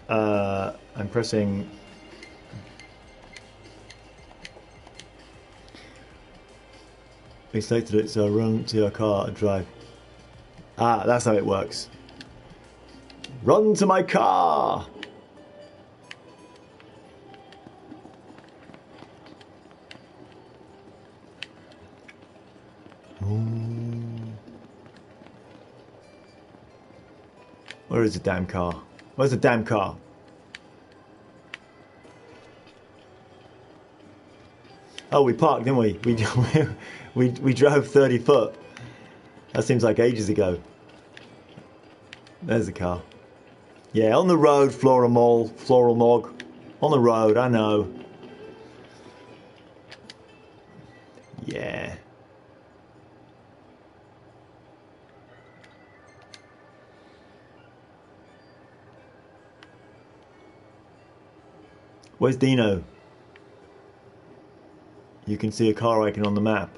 I'm pressing. We selected it, so run to your car and drive. Ah, that's how it works. Run to my car! Where is the damn car? Where's the damn car? Oh, we parked, didn't we? We drove 30 foot. That seems like ages ago. There's the car. Yeah, on the road, Floral Mog. On the road, I know. Yeah. Where's Dino? You can see a car icon on the map.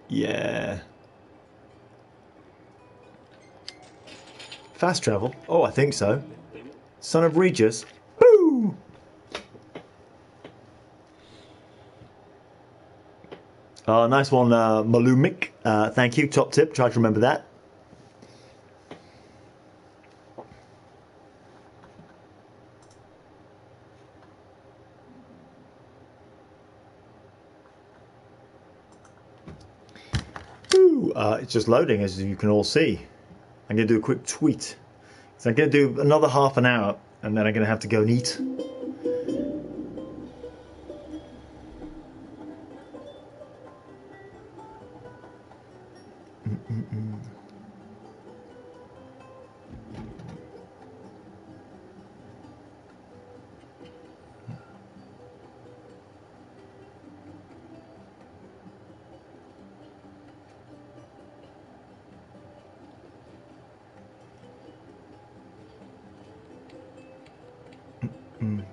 Yeah. Fast travel? Oh, I think so. Son of Regis. Boo! Nice one, Malumik. Thank you. Top tip. Try to remember that. Ooh, it's just loading, as you can all see. I'm going to do a quick tweet. So I'm going to do another half an hour, and then I'm going to have to go and eat.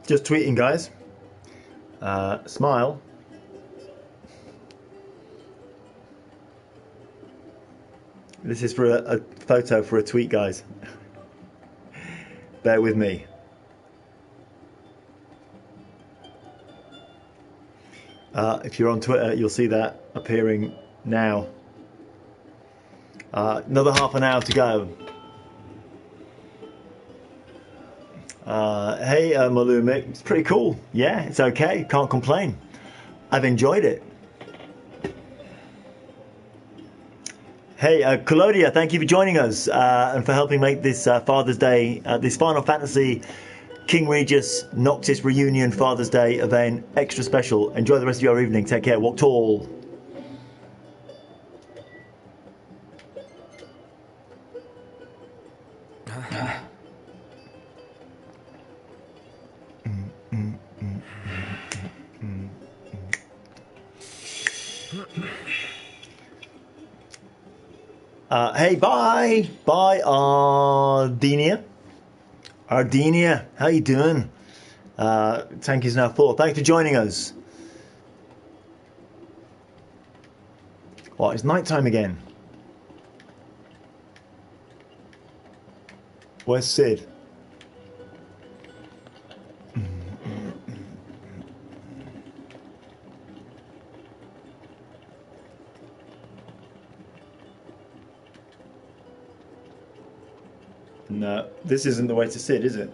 Just tweeting, guys. Smile. This is for a photo for a tweet, guys. Bear with me. If you're on Twitter, you'll see that appearing now. Another half an hour to go. Hey, Malumik, it's pretty cool. Yeah, it's okay. Can't complain. I've enjoyed it. Hey, Claudia, thank you for joining us and for helping make this Father's Day, this Final Fantasy King Regis Noctis Reunion Father's Day event extra special. Enjoy the rest of your evening. Take care. Walk tall. Hey, bye, Ardynia. Ardynia, how you doing? Tank is now full. Thanks for joining us. What, it's night time again? Where's Sid? No, this isn't the way to Sid, is it?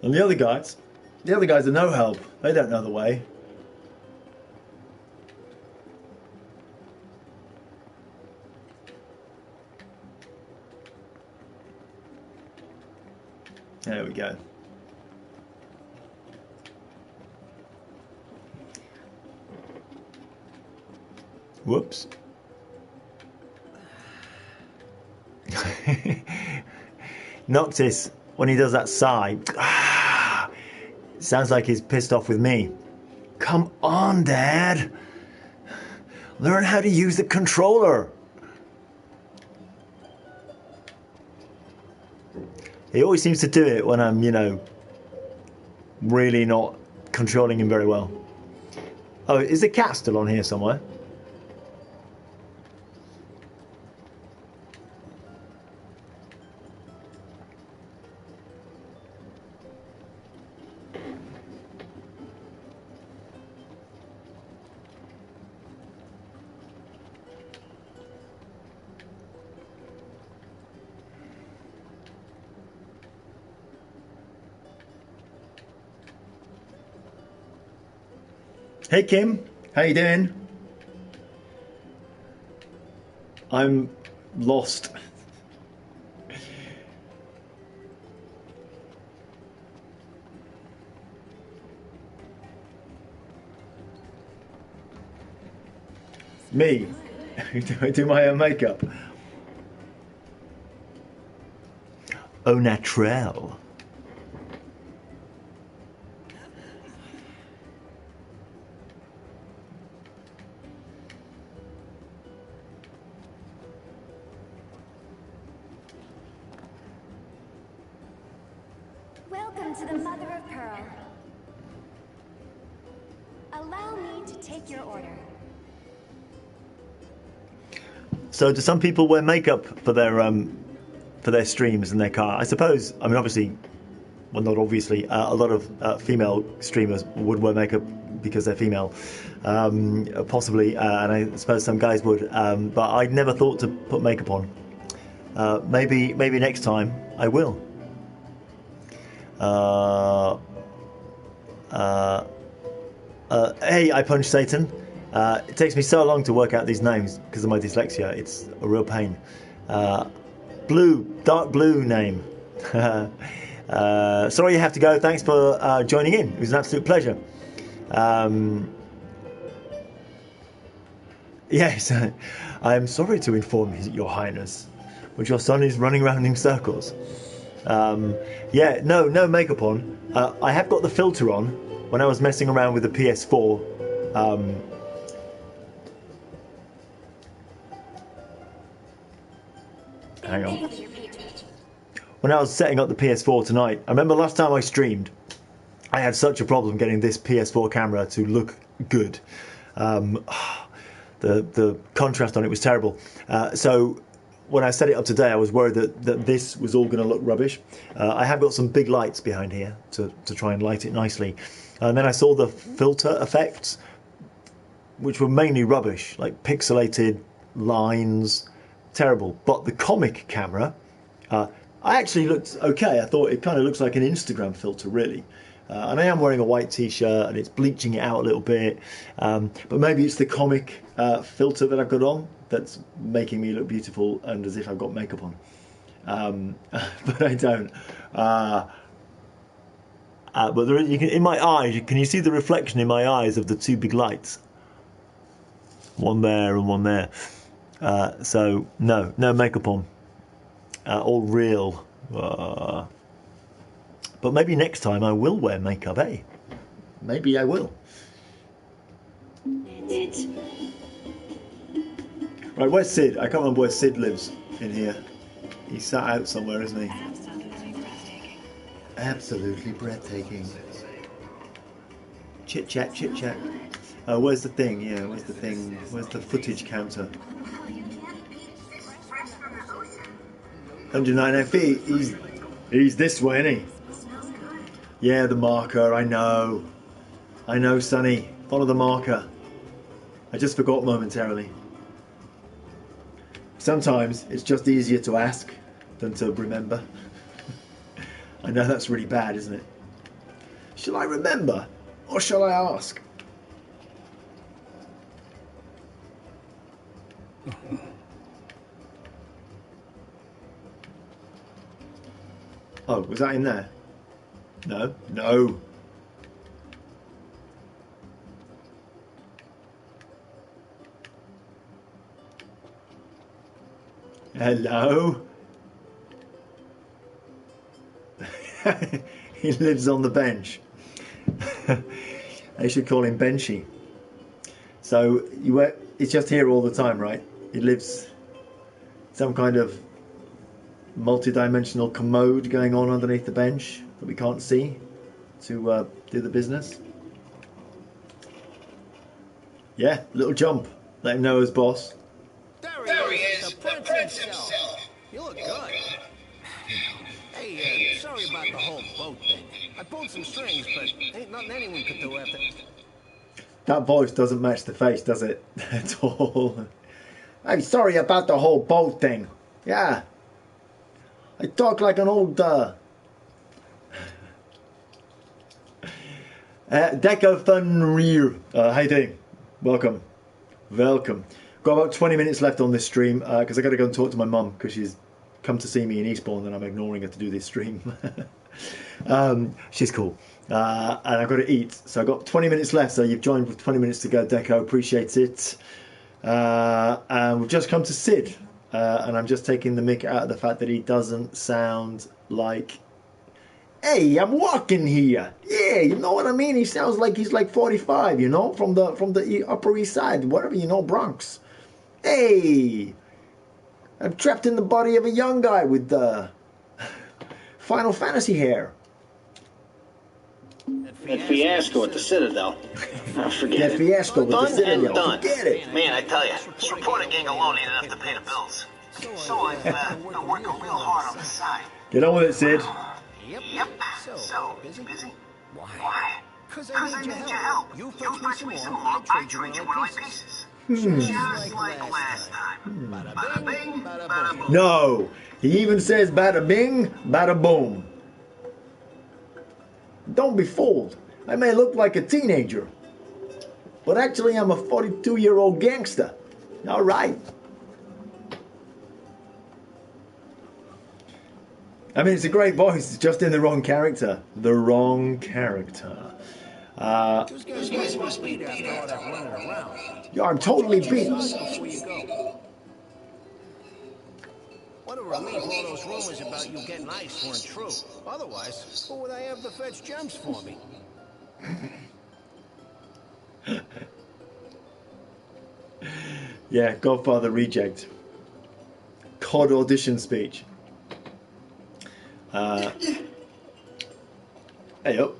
And the other guys are no help. They don't know the way. There we go. Whoops. Noctis, when he does that sigh, sounds like he's pissed off with me. Come on, Dad. Learn how to use the controller. He always seems to do it when I'm, you know, really not controlling him very well. Oh, is the cat still on here somewhere? Hey Kim, how you doing? I'm lost. Me? Do I do my own makeup? Au naturel. Welcome to the Mother of Pearl. Allow me to take your order. So do some people wear makeup for their streams in their car? I suppose, I mean obviously, well not obviously, a lot of female streamers would wear makeup because they're female, possibly, and I suppose some guys would, but I never thought to put makeup on. Maybe next time I will. Hey, I punched Satan. It takes me so long to work out these names because of my dyslexia. It's a real pain. Blue, dark blue name. Sorry you have to go. Thanks for joining in. It was an absolute pleasure. Yes, I am sorry to inform you, Your Highness, but your son is running around in circles. Yeah, no makeup on. I have got the filter on when I was messing around with the PS4. Hang on. When I was setting up the PS4 tonight, I remember last time I streamed, I had such a problem getting this PS4 camera to look good. The contrast on it was terrible. So when I set it up today, I was worried that this was all going to look rubbish. I have got some big lights behind here to try and light it nicely. And then I saw the filter effects, which were mainly rubbish, like pixelated lines, terrible. But the comic camera, I actually looked okay. I thought it kind of looks like an Instagram filter, really. And I am wearing a white t-shirt and it's bleaching it out a little bit. But maybe it's the comic filter that I've got on that's making me look beautiful and as if I've got makeup on. But I don't. But there is, in my eyes, can you see the reflection in my eyes of the two big lights? One there and one there. So no makeup on. All real. But maybe next time I will wear makeup, eh? Maybe I will. Right, where's Sid? I can't remember where Sid lives in here. He's sat out somewhere, isn't he? Absolutely breathtaking. Chit chat. Where's the thing? Yeah, where's the thing? Where's the footage counter? 199 feet. He's this way, isn't he? Yeah, the marker. I know, Sonny. Follow the marker. I just forgot momentarily. Sometimes it's just easier to ask than to remember. I know that's really bad, isn't it? Shall I remember or shall I ask? Oh, was that in there? No. Hello? He lives on the bench. They should call him Benchy. So He's just here all the time, right? He lives some kind of multi-dimensional commode going on underneath the bench that we can't see to do the business. Yeah, little jump. Let him know as boss. There he is, the prince himself. You look good. Hey, sorry about the whole boat thing. I pulled some strings, but ain't nothing anyone could do after. That voice doesn't match the face, does it? At all. Hey, sorry about the whole boat thing. Yeah. I talk like an old, Deco Funrear. How you doing? Welcome. Welcome. Got about 20 minutes left on this stream, because I got to go and talk to my mum, because she's come to see me in Eastbourne, and I'm ignoring her to do this stream. She's cool. And I've got to eat. So I've got 20 minutes left, so you've joined with 20 minutes to go, Deco. Appreciate it. And we've just come to Sid. And I'm just taking the mick out of the fact that he doesn't sound like... Hey, I'm walking here. Yeah, you know what I mean? He sounds like he's like 45, you know, from the Upper East Side, whatever, you know, Bronx. Hey, I'm trapped in the body of a young guy with Final Fantasy hair. That fiasco at the Citadel. Oh, forget That fiasco with the Done Citadel. and done. Forget it. Man, I tell you, this reporting gang alone ain't enough to pay the bills. So I've been working real hard on the side. Get on with it, Sid. Yep. So, busy? Why? Because I need your help. You fetch me some more, I trade you one of my pieces. Just like last time. Bada bing, bada boom. No, he even says bada bing, bada boom. Don't be fooled. I may look like a teenager, but actually I'm a 42-year-old gangster. All right. I mean, it's a great voice. It's just in the wrong character. The wrong character. Those guys must be after all that running around. Yeah, I'm totally beat. Before you go. What a relief all those rumors about you getting ice weren't true. Otherwise, who would I have to fetch gems for me? Yeah, Godfather reject. COD audition speech. Hey up.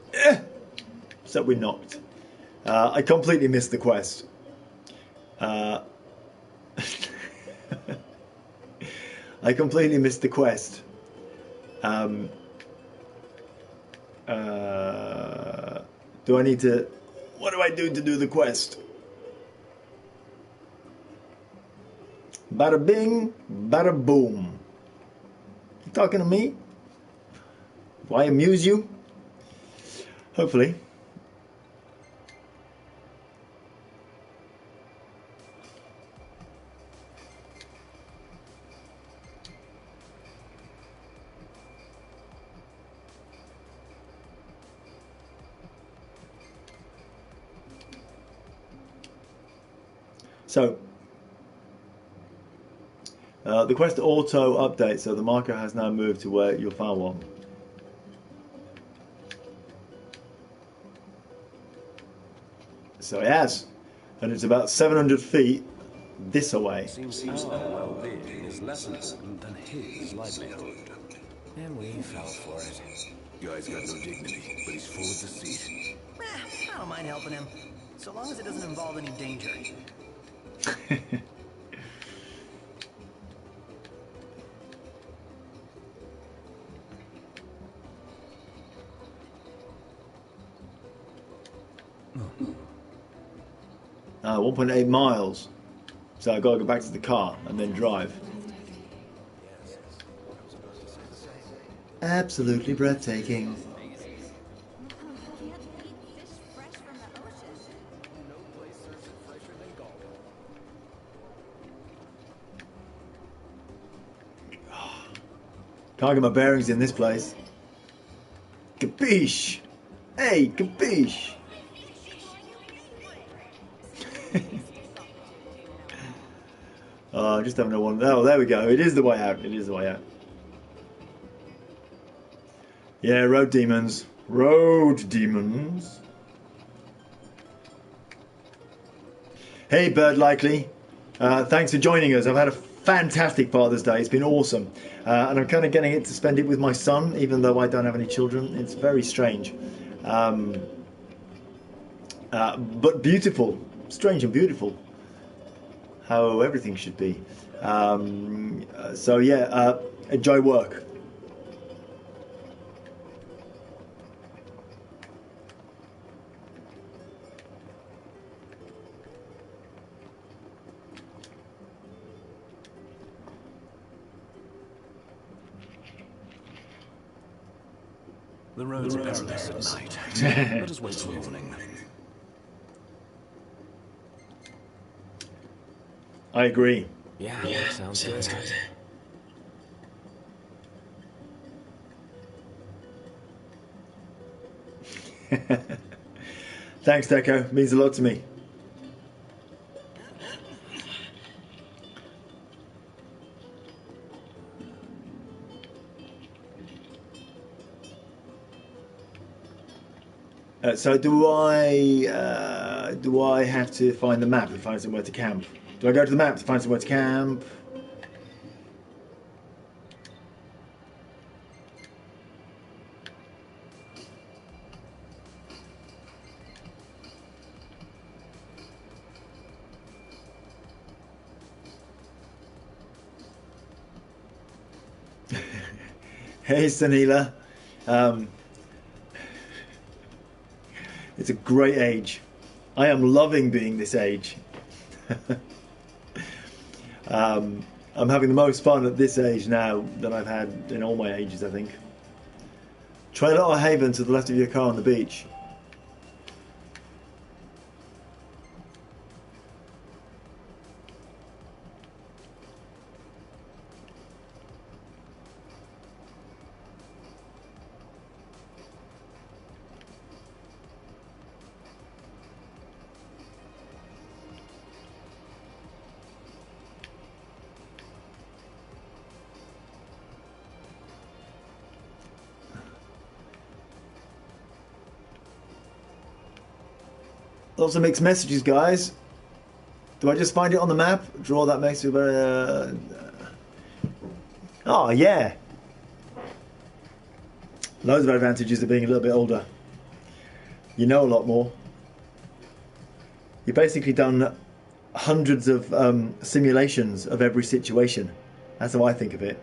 So we knocked. I completely missed the quest. I completely missed the quest. Do I need to... What do I do to do the quest? Bada bing, bada boom. You talking to me? Do I amuse you? Hopefully. So, the quest auto update, so the marker has now moved to where you'll find one. So it has, and it's about 700 feet this away. Seems our well-being is less important than his livelihood. And we fell for it. Guy's got no dignity, but he's full of deceit. I don't mind helping him, so long as it doesn't involve any danger. Oh. 1.8 miles. So I've got to go back to the car and then drive. Absolutely breathtaking. Can't get my bearings in this place. Capiche! Hey, capiche! Oh, just having a one. Oh, there we go. It is the way out. It is the way out. Yeah, road demons. Road demons. Hey, Bird Likely. Thanks for joining us. I've had a fantastic Father's Day. It's been awesome. And I'm kind of getting it to spend it with my son, even though I don't have any children. It's very strange. But beautiful. Strange and beautiful. How everything should be. So yeah, enjoy work. The roads are perilous at night. Let us wait till morning. I agree. Yeah, sounds good. Thanks, Deco. Means a lot to me. So do I have to find the map to find somewhere to camp? Do I go to the map to find somewhere to camp? Hey, Sanila. It's a great age. I am loving being this age. I'm having the most fun at this age now than I've had in all my ages, I think. Trailer or Haven to the left of your car on the beach. Lots of mixed messages, guys. Do I just find it on the map? Draw that message. Oh, yeah. Loads of advantages of being a little bit older. You know a lot more. You've basically done hundreds of simulations of every situation. That's how I think of it.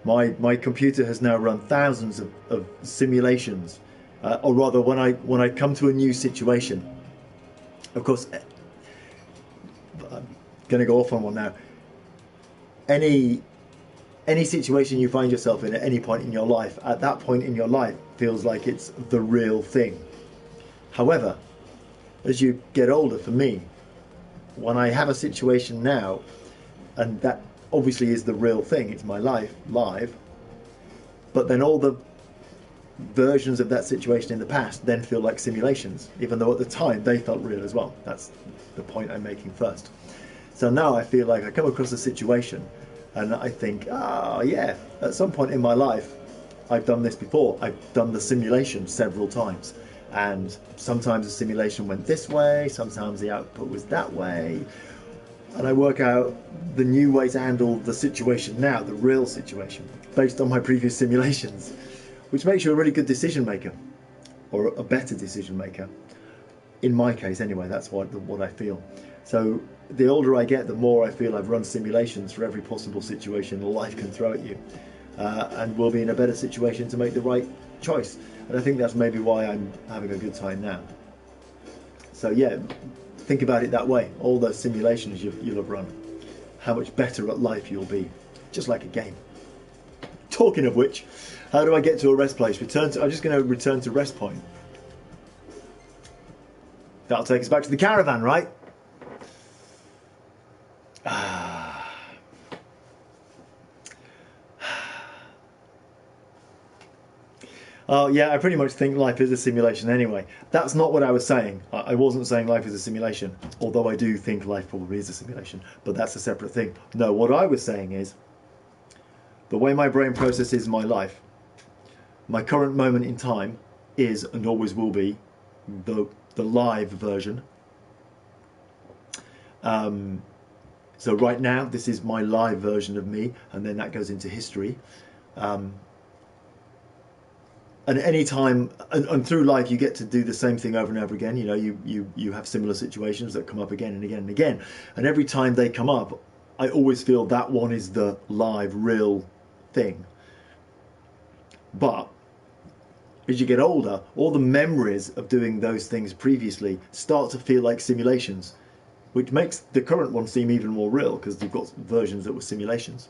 My computer has now run thousands of simulations. Or rather, when I come to a new situation, of course, I'm going to go off on one now. Any situation you find yourself in at any point in your life, at that point in your life, feels like it's the real thing. However, as you get older, for me, when I have a situation now, and that obviously is the real thing, it's my life, live, but then all the versions of that situation in the past then feel like simulations, even though at the time they felt real as well. That's the point I'm making first. So now I feel like I come across a situation and I think, oh yeah, at some point in my life I've done this before. I've done the simulation several times, and sometimes the simulation went this way, sometimes the output was that way, and I work out the new way to handle the situation now, the real situation, based on my previous simulations, which makes you a really good decision maker, or a better decision maker. In my case, anyway, that's what I feel. So the older I get, the more I feel I've run simulations for every possible situation life can throw at you, and will be in a better situation to make the right choice. And I think that's maybe why I'm having a good time now. So yeah, think about it that way. All those simulations you'll have run, how much better at life you'll be, just like a game. Talking of which, how do I get to a rest place? I'm just going to return to rest point. That'll take us back to the caravan, right? Oh yeah, I pretty much think life is a simulation anyway. That's not what I was saying. I wasn't saying life is a simulation, although I do think life probably is a simulation, but that's a separate thing. No, what I was saying is, the way my brain processes my life, my current moment in time is, and always will be, the live version. So right now, this is my live version of me, and then that goes into history. And any time, and through life, you get to do the same thing over and over again. You know, you have similar situations that come up again and again and again. And every time they come up, I always feel that one is the live, real thing. But as you get older, all the memories of doing those things previously start to feel like simulations, which makes the current one seem even more real, because you've got versions that were simulations.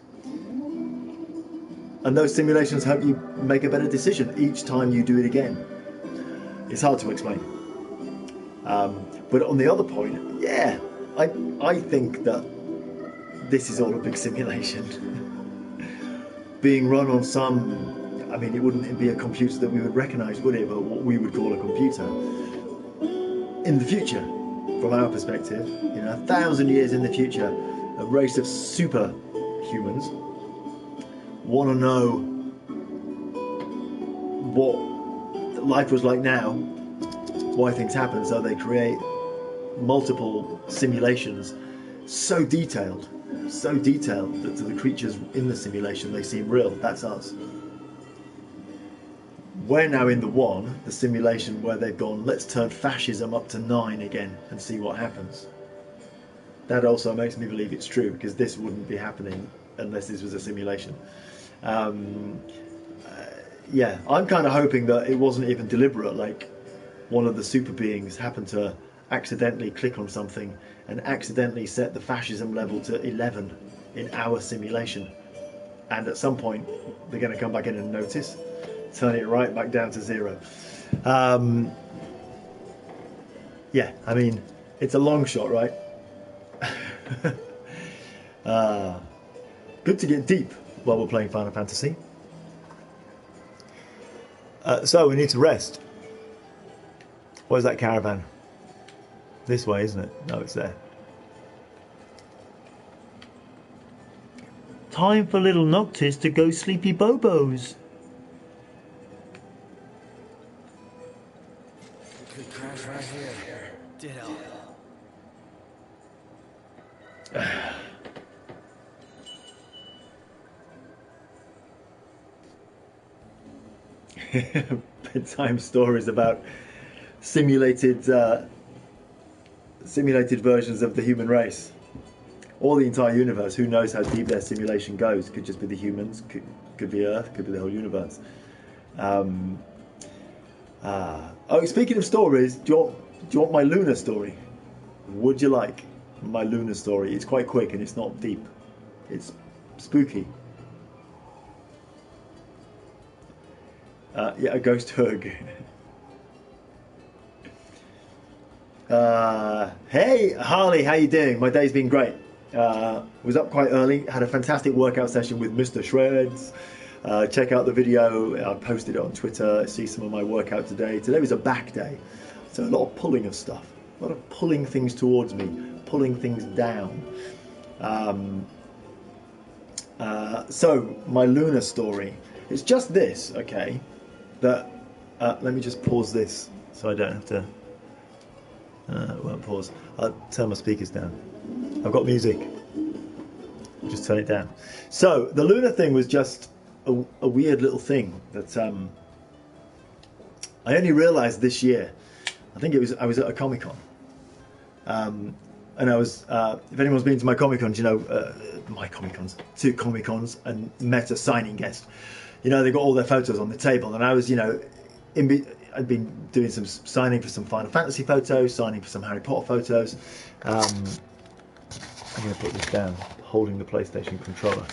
And those simulations help you make a better decision each time you do it again. It's hard to explain. But on the other point, yeah, I think that this is all a big simulation. Being run on some, I mean, it wouldn't be a computer that we would recognise, would it? But what we would call a computer. In the future, from our perspective, you know, 1,000 years in the future, a race of superhumans want to know what life was like now, why things happen, so they create multiple simulations so detailed that to the creatures in the simulation they seem real. That's us. We're now in the simulation where they've gone, let's turn fascism up to 9 again and see what happens. That also makes me believe it's true, because this wouldn't be happening unless this was a simulation. Yeah, I'm kind of hoping that it wasn't even deliberate, like one of the super beings happened to accidentally click on something and accidentally set the fascism level to 11 in our simulation. And at some point, they're going to come back in and notice, turn it right back down to 0. Yeah, I mean, it's a long shot, right? Good to get deep while we're playing Final Fantasy. So we need to rest. Where's that caravan? This way, isn't it? No, it's there. Time for little Noctis to go sleepy bobos. Could crash right here. Ditto. Bedtime stories about simulated versions of the human race, or the entire universe. Who knows how deep their simulation goes? Could just be the humans, could be Earth, could be the whole universe. Oh, speaking of stories, do you want my lunar story? Would you like my lunar story? It's quite quick and it's not deep. It's spooky. Yeah, a ghost hug. Hey Harley, how you doing? My day's been great. Was up quite early, had a fantastic workout session with Mr. Shreds. Check out the video, I posted it on Twitter, see some of my workout today. Today was a back day, so a lot of pulling of stuff, a lot of pulling things towards me, pulling things down. So my lunar story, it's just this, okay, that, let me just pause this so I don't have to, it won't pause. I'll turn my speakers down. I've got music, just turn it down. So the lunar thing was just a weird little thing that I only realised this year. I think I was at a Comic-Con, and I was, if anyone's been to my Comic-Cons, you know, my Comic-Cons, 2 Comic-Cons, and met a signing guest. You know, they got all their photos on the table, and I was, you know, I'd been doing some signing for some Final Fantasy photos, signing for some Harry Potter photos. I'm going to put this down, holding the PlayStation controller.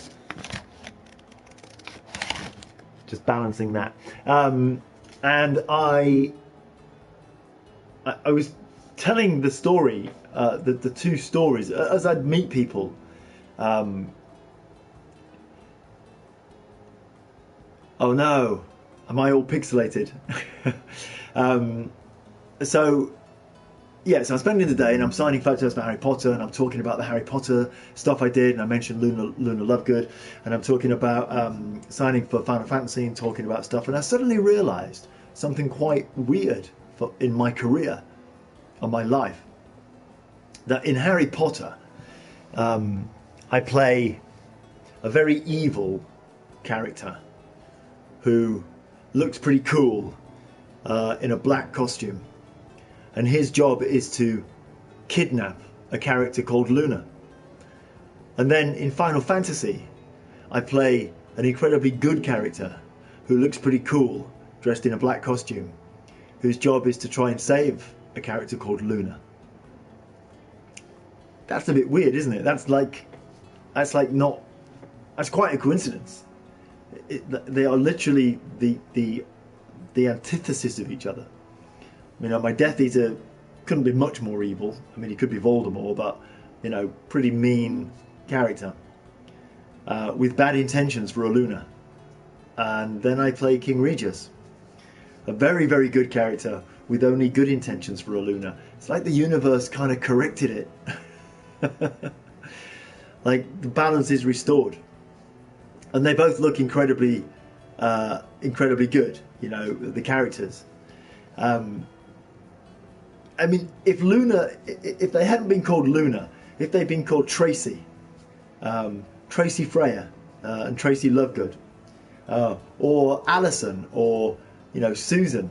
Just balancing that. And I was telling the story, the 2 stories, as I'd meet people. Oh no, am I all pixelated? So I'm spending the day and I'm signing photos for Harry Potter, and I'm talking about the Harry Potter stuff I did, and I mentioned Luna Lovegood, and I'm talking about signing for Final Fantasy and talking about stuff, and I suddenly realised something quite weird in my career, or my life. that in Harry Potter, I play a very evil character who looks pretty cool in a black costume, and his job is to kidnap a character called Luna. And then in Final Fantasy, I play an incredibly good character who looks pretty cool, dressed in a black costume, whose job is to try and save a character called Luna. That's a bit weird, isn't it? That's quite a coincidence. They are literally the antithesis of each other. You know, my Death Eater couldn't be much more evil. I mean, he could be Voldemort, but, you know, pretty mean character with bad intentions for a Luna. And then I play King Regis, a very, very good character with only good intentions for a Luna. It's like the universe kind of corrected it. Like, the balance is restored. And they both look incredibly good, you know, the characters. I mean, if they hadn't been called Luna, if they'd been called Tracy, Tracy Freya, and Tracy Lovegood, or Alison, or, you know, Susan.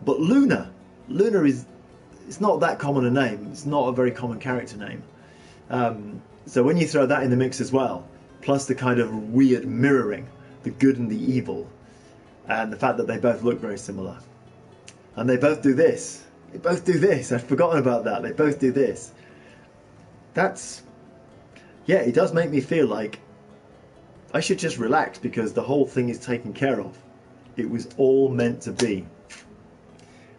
But Luna is, it's not that common a name. It's not a very common character name. So when you throw that in the mix as well, plus the kind of weird mirroring, the good and the evil, and the fact that they both look very similar, and they both do this. They both do this. I'd forgotten about that. They both do this. Yeah, it does make me feel like I should just relax because the whole thing is taken care of. It was all meant to be,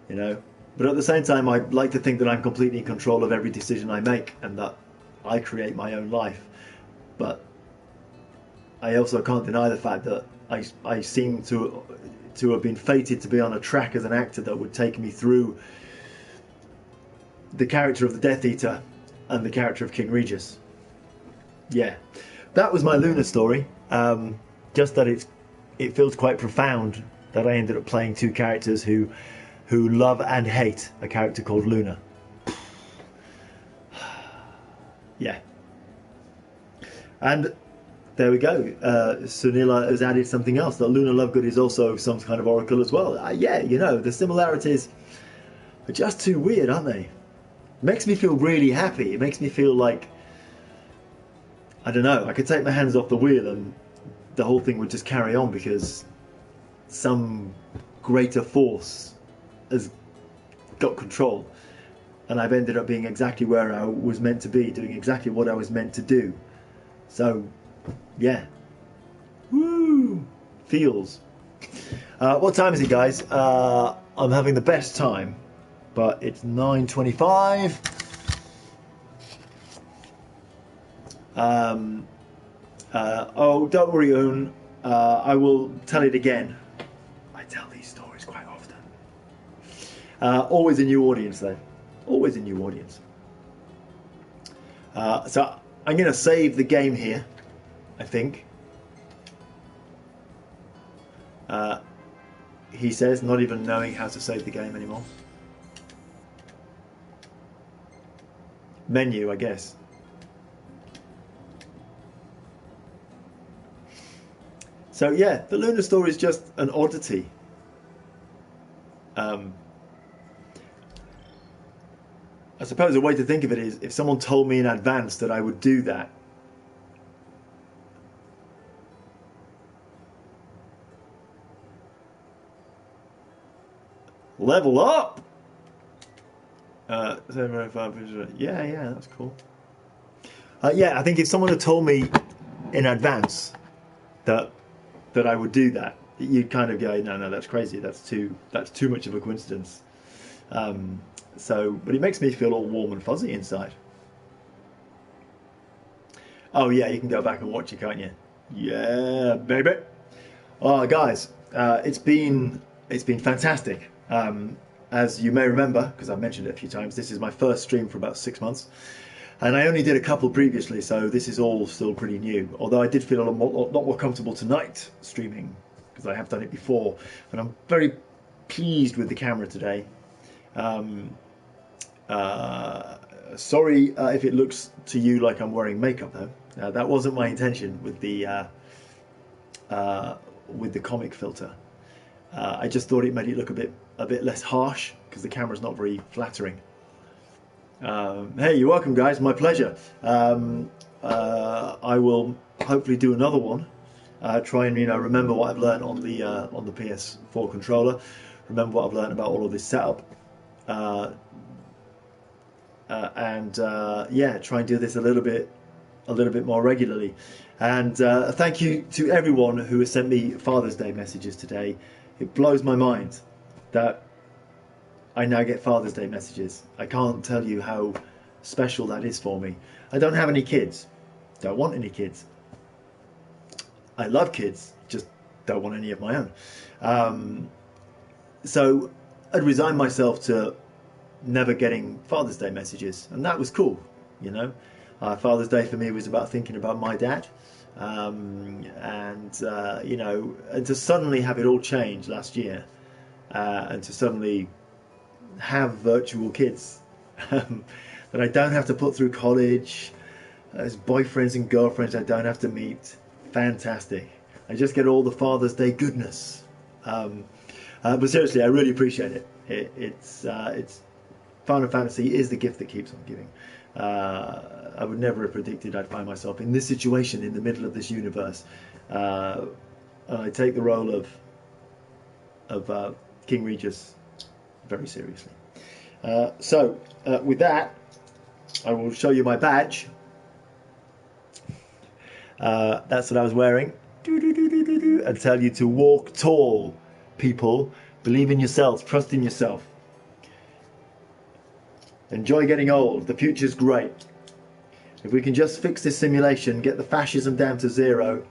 you know. But at the same time, I like to think that I'm completely in control of every decision I make and that I create my own life. But I also can't deny the fact that I seem to have been fated to be on a track as an actor that would take me through the character of the Death Eater and the character of King Regis. Yeah, that was my Luna story. Just that it feels quite profound that I ended up playing two characters who love and hate a character called Luna. Yeah. And there we go. Sunila has added something else, that Luna Lovegood is also some kind of oracle as well. Yeah, you know, the similarities are just too weird, aren't they? It makes me feel really happy. It makes me feel like, I don't know, I could take my hands off the wheel and the whole thing would just carry on because some greater force has got control. And I've ended up being exactly where I was meant to be, doing exactly what I was meant to do. So, yeah. Woo! Feels. What time is it, guys? I'm having the best time, but it's 9:25. Oh, don't worry, Un. I will tell it again. I tell these stories quite often. Always a new audience, though. Always a new audience. So I'm going to save the game here, I think. He says, not even knowing how to save the game anymore. Menu, I guess. So yeah, the Luna story is just an oddity. I suppose a way to think of it is if someone told me in advance that I would do that. Level up! Yeah, that's cool. Yeah, I think if someone had told me in advance that I would do that, you'd kind of go, no, that's crazy. That's too much of a coincidence. But it makes me feel all warm and fuzzy inside. Oh yeah, you can go back and watch it, can't you? Yeah, baby. Oh, guys, it's been fantastic. As you may remember, because I've mentioned it a few times, this is my first stream for about 6 months. And I only did a couple previously, so this is all still pretty new. Although I did feel a lot more comfortable tonight streaming, because I have done it before. And I'm very pleased with the camera today. Sorry if it looks to you like I'm wearing makeup, though. That wasn't my intention with the comic filter. I just thought it made it look a bit less harsh because the camera's not very flattering. Hey, you're welcome, guys. My pleasure. I will hopefully do another one. Try and remember what I've learned on the PS4 controller. Remember what I've learned about all of this setup. Yeah, try and do this a little bit more regularly. And thank you to everyone who has sent me Father's Day messages today. It blows my mind that I now get Father's Day messages. I can't tell you how special that is for me. I don't have any kids. Don't want any kids. I love kids, just don't want any of my own. So I'd resigned myself to never getting Father's Day messages, and that was cool, Father's Day for me was about thinking about my dad, and to suddenly have it all change last year, and to suddenly have virtual kids that I don't have to put through college, as boyfriends and girlfriends I don't have to meet. Fantastic. I just get all the Father's Day goodness. But seriously, I really appreciate it. It's Final Fantasy is the gift that keeps on giving. I would never have predicted I'd find myself in this situation in the middle of this universe. And I take the role of King Regis very seriously. So with that, I will show you my badge. That's what I was wearing. And tell you to walk tall, people. Believe in yourself. Trust in yourself. Enjoy getting old. The future's great. If we can just fix this simulation, get the fascism down to 0,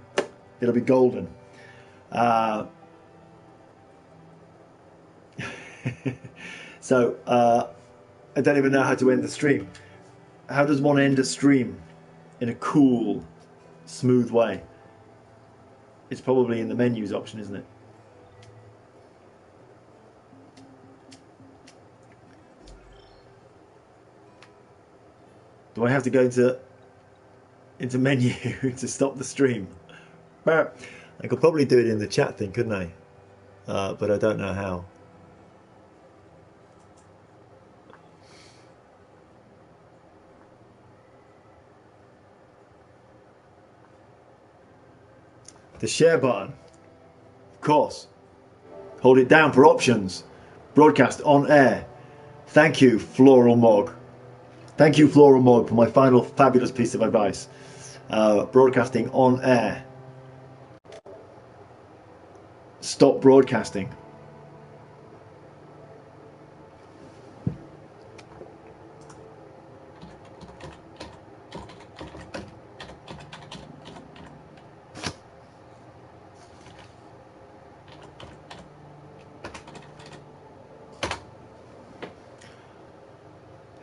it'll be golden. So, I don't even know how to end the stream. How does one end a stream in a cool, smooth way? It's probably in the menus option, isn't it? Do I have to go into menu to stop the stream? I could probably do it in the chat thing, couldn't I? But I don't know how. The share button, of course. Hold it down for options. Broadcast on air. Thank you, Floral Mog. Thank you, Floral Mog, for my final fabulous piece of advice. Broadcasting on air. Stop broadcasting.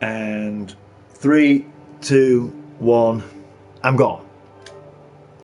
And 3, 2, 1, I'm gone.